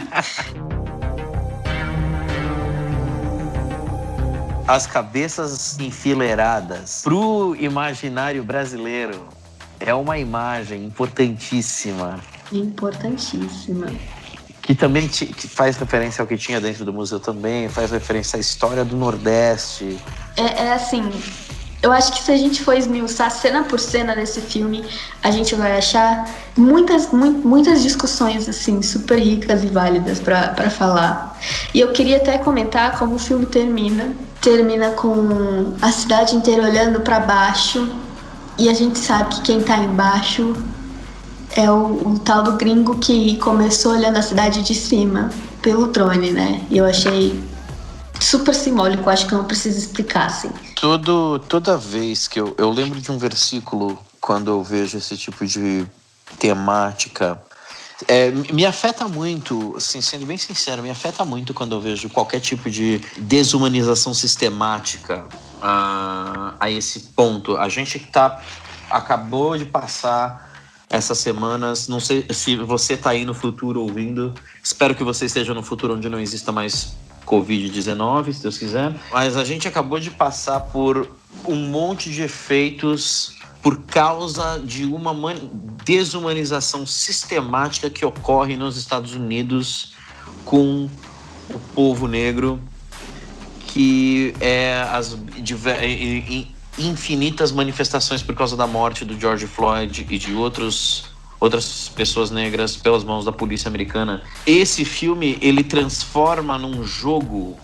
As cabeças enfileiradas pro imaginário brasileiro é uma imagem importantíssima. Importantíssima. Que também que faz referência ao que tinha dentro do museu também, faz referência à história do Nordeste. Assim... Eu acho que se a gente for esmiuçar cena por cena desse filme, a gente vai achar muitas discussões assim, super ricas e válidas para falar. E eu queria até comentar como o filme termina. Termina com a cidade inteira olhando para baixo e a gente sabe que quem tá embaixo é o tal do gringo que começou olhando a cidade de cima pelo drone, né? E eu achei super simbólico, acho que eu não preciso explicar, assim. Toda vez que eu lembro de um versículo quando eu vejo esse tipo de temática, me afeta muito, assim, sendo bem sincero, me afeta muito quando eu vejo qualquer tipo de desumanização sistemática a esse ponto. A gente acabou de passar essas semanas. Não sei se você está aí no futuro ouvindo. Espero que você esteja no futuro onde não exista mais Covid-19, se Deus quiser. Mas a gente acabou de passar por um monte de efeitos por causa de uma desumanização sistemática que ocorre nos Estados Unidos com o povo negro, que é as infinitas manifestações por causa da morte do George Floyd e de outras pessoas negras pelas mãos da polícia americana. Esse filme, ele transforma num jogo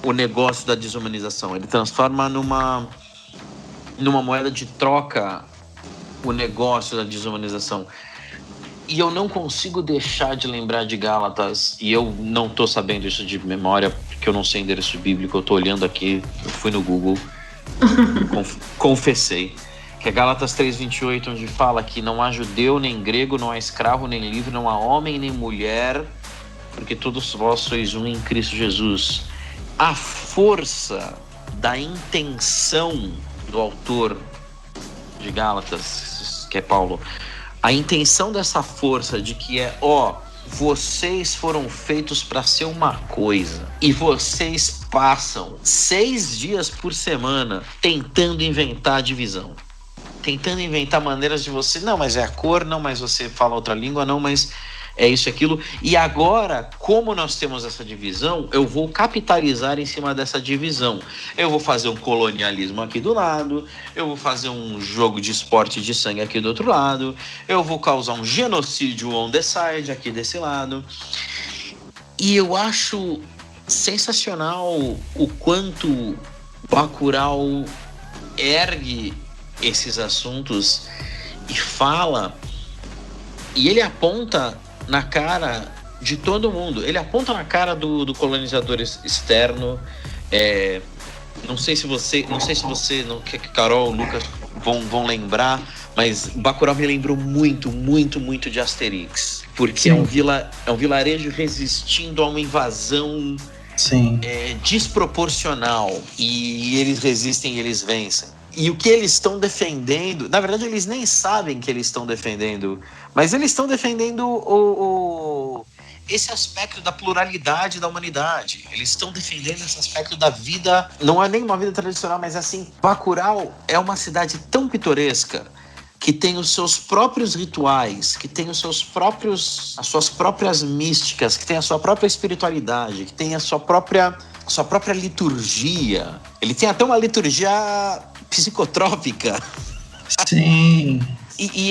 o negócio da desumanização. Ele transforma numa moeda de troca o negócio da desumanização. E eu não consigo deixar de lembrar de Gálatas, e eu não tô sabendo isso de memória, porque eu não sei endereço bíblico, eu tô olhando aqui, eu fui no Google, confessei, que é Gálatas 3:28, onde fala que não há judeu nem grego, não há escravo nem livre, não há homem nem mulher, porque todos vós sois um em Cristo Jesus. A força da intenção do autor de Gálatas, que é Paulo, a intenção dessa força de que vocês foram feitos para ser uma coisa e vocês passam 6 dias por semana tentando inventar divisão, tentando inventar maneiras de você, não, mas é a cor, não, mas você fala outra língua, não, mas é isso e aquilo. E agora, como nós temos essa divisão, eu vou capitalizar em cima dessa divisão. Eu vou fazer um colonialismo aqui do lado, eu vou fazer um jogo de esporte de sangue aqui do outro lado, eu vou causar um genocídio on the side aqui desse lado. E eu acho sensacional o quanto Bacurau ergue esses assuntos e fala, e ele aponta na cara de todo mundo. Ele aponta na cara do colonizador externo. Não sei se você, que Carol, Lucas vão lembrar, mas Bacurau me lembrou muito, muito, muito de Asterix, porque é um vilarejo resistindo a uma invasão desproporcional, e eles resistem e eles vencem. E o que eles estão defendendo, na verdade eles nem sabem que eles estão defendendo, mas eles estão defendendo esse aspecto da pluralidade da humanidade. Eles estão defendendo esse aspecto da vida, não é nem uma vida tradicional, mas assim, Bacurau é uma cidade tão pitoresca, que tem os seus próprios rituais, que tem as suas próprias místicas, que tem a sua própria espiritualidade, que tem a sua própria liturgia. Ele tem até uma liturgia psicotrópica. Sim.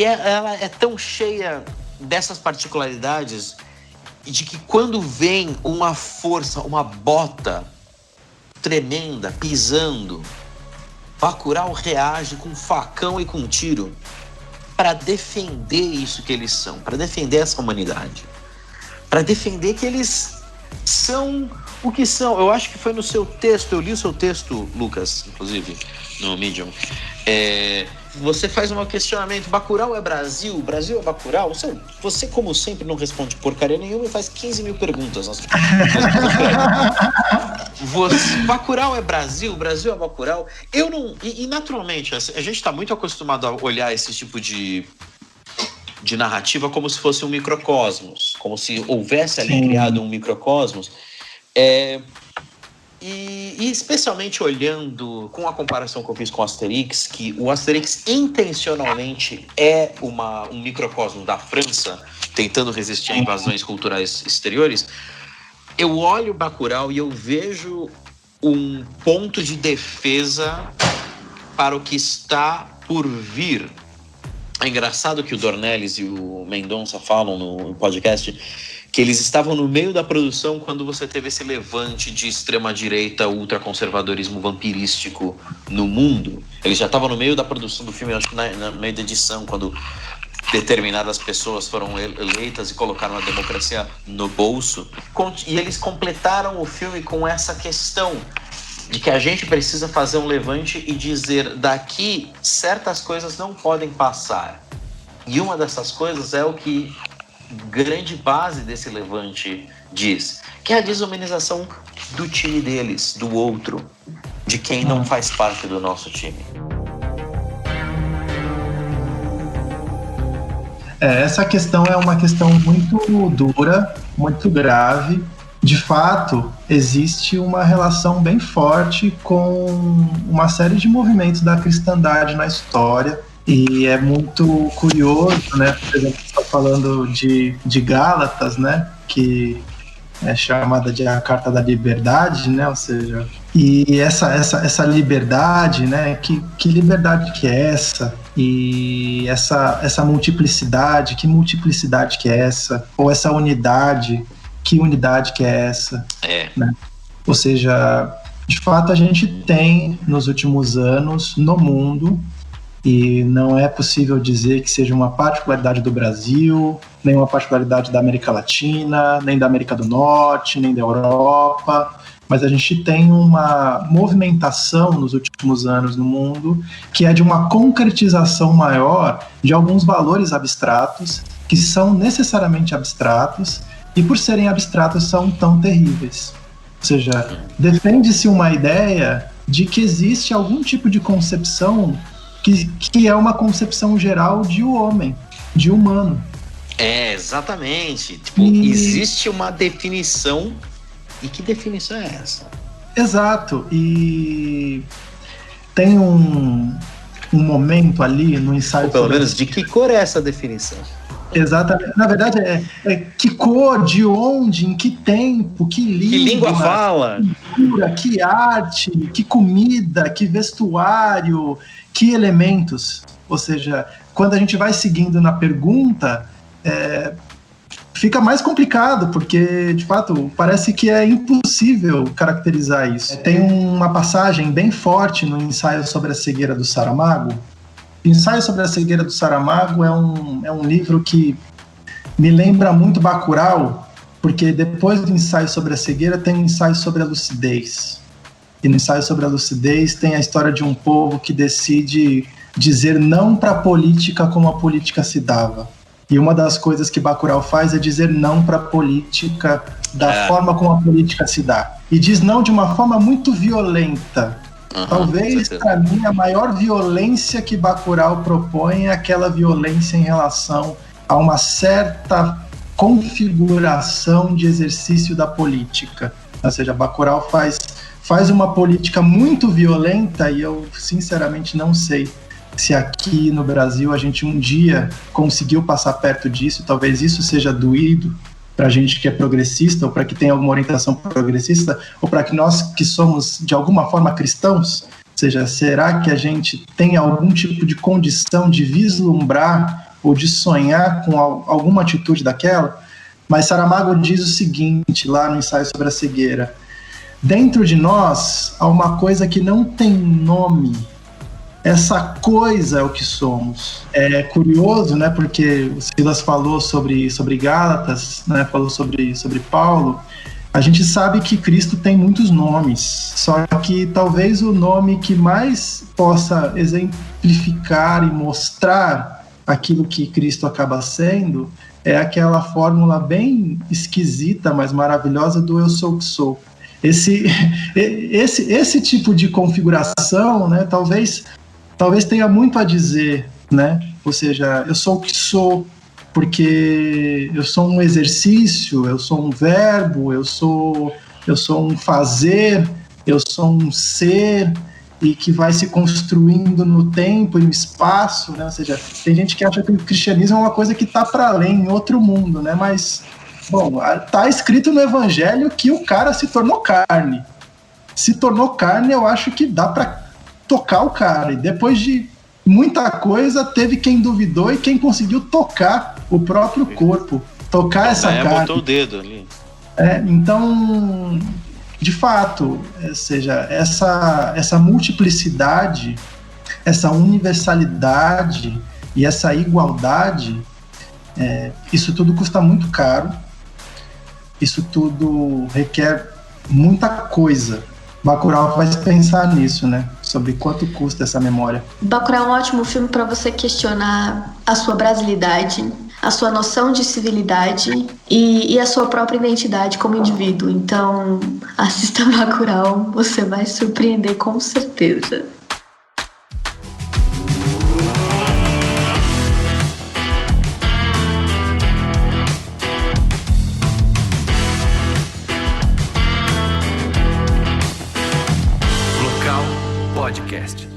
Ela é tão cheia dessas particularidades, de que quando vem uma força, uma bota tremenda, pisando, Bacurau reage com facão e com tiro para defender isso que eles são, para defender essa humanidade, para defender que eles são o que são. Eu acho que foi no seu texto, eu li o seu texto, Lucas, inclusive, no Medium. Você faz um questionamento: Bacurau é Brasil? Brasil é Bacurau? Você, como sempre, não responde porcaria nenhuma e faz 15 mil perguntas. Bacurau é Brasil? Brasil é Bacurau? Eu não... E naturalmente, a gente está muito acostumado a olhar esse tipo de narrativa como se fosse um microcosmos, como se houvesse ali criado um microcosmos. E especialmente olhando com a comparação que eu fiz com o Asterix, que o Asterix intencionalmente é um microcosmo da França, tentando resistir a invasões culturais exteriores, eu olho Bacurau e eu vejo um ponto de defesa para o que está por vir. É engraçado que o Dornelles e o Mendonça falam no podcast que eles estavam no meio da produção quando você teve esse levante de extrema-direita, ultraconservadorismo vampirístico no mundo. Eles já estavam no meio da produção do filme, acho que no meio da edição, quando determinadas pessoas foram eleitas e colocaram a democracia no bolso. E eles completaram o filme com essa questão de que a gente precisa fazer um levante e dizer: daqui certas coisas não podem passar. E uma dessas coisas é o que grande base desse levante diz, que é a desumanização do time deles, do outro, de quem não faz parte do nosso time. Essa questão é uma questão muito dura, muito grave. De fato, existe uma relação bem forte com uma série de movimentos da cristandade na história. E é muito curioso, né? Por exemplo, você está falando de Gálatas, né? Que é chamada de a Carta da Liberdade, né? Ou seja, e essa liberdade, né? Que liberdade que é essa? E essa multiplicidade, que multiplicidade que é essa? Ou essa unidade, que unidade que é essa? Né? Ou seja, de fato a gente tem nos últimos anos no mundo, e não é possível dizer que seja uma particularidade do Brasil, nem uma particularidade da América Latina, nem da América do Norte, nem da Europa, mas a gente tem uma movimentação nos últimos anos no mundo que é de uma concretização maior de alguns valores abstratos, que são necessariamente abstratos, e por serem abstratos são tão terríveis. Ou seja, defende-se uma ideia de que existe algum tipo de concepção que é uma concepção geral de o homem, de humano. Exatamente. Tipo, existe uma definição. E que definição é essa? Exato. E tem um momento ali no ensaio. Ou pelo menos de que cor é essa definição? Exatamente. Na verdade, é que cor, de onde, em que tempo, que língua fala, que cultura, que arte, que comida, que vestuário, que elementos. Ou seja, quando a gente vai seguindo na pergunta, fica mais complicado, porque, de fato, parece que é impossível caracterizar isso. Tem uma passagem bem forte no ensaio sobre a cegueira do Saramago. O ensaio sobre a cegueira do Saramago é um livro que me lembra muito Bacurau, porque depois do ensaio sobre a cegueira tem um ensaio sobre a lucidez. E no ensaio sobre a lucidez tem a história de um povo que decide dizer não para a política como a política se dava. E uma das coisas que Bacurau faz é dizer não para a política da forma como a política se dá. E diz não de uma forma muito violenta. Talvez, para mim, a maior violência que Bacurau propõe é aquela violência em relação a uma certa configuração de exercício da política. Ou seja, Bacurau faz uma política muito violenta, e eu, sinceramente, não sei se aqui no Brasil a gente um dia conseguiu passar perto disso. Talvez isso seja doído para a gente que é progressista, ou para que tem alguma orientação progressista, ou para que nós que somos de alguma forma cristãos. Ou seja, será que a gente tem algum tipo de condição de vislumbrar ou de sonhar com alguma atitude daquela? Mas Saramago diz o seguinte, lá no ensaio sobre a cegueira: dentro de nós há uma coisa que não tem nome. Essa coisa é o que somos. É curioso, né? Porque o Silas falou sobre Gálatas, né? Falou sobre Paulo. A gente sabe que Cristo tem muitos nomes, só que talvez o nome que mais possa exemplificar e mostrar aquilo que Cristo acaba sendo é aquela fórmula bem esquisita, mas maravilhosa do eu sou o que sou. Esse tipo de configuração, né? Talvez tenha muito a dizer, né? Ou seja, eu sou o que sou, porque eu sou um exercício, eu sou um verbo, eu sou um fazer, eu sou um ser, e que vai se construindo no tempo e no espaço, né? Ou seja, tem gente que acha que o cristianismo é uma coisa que está para além, em outro mundo, né? Mas, bom, está escrito no Evangelho que o cara se tornou carne. Se tornou carne, eu acho que dá para tocar o cara, e depois de muita coisa teve quem duvidou e quem conseguiu tocar o próprio corpo, tocar essa carne. Botou o dedo ali. Então, de fato, ou seja, essa multiplicidade, essa universalidade e essa igualdade, isso tudo custa muito caro, isso tudo requer muita coisa. Bacurau vai pensar nisso, né? Sobre quanto custa essa memória. Bacurau é um ótimo filme para você questionar a sua brasilidade, a sua noção de civilidade e a sua própria identidade como indivíduo. Então, assista Bacurau, você vai se surpreender com certeza. Podcast.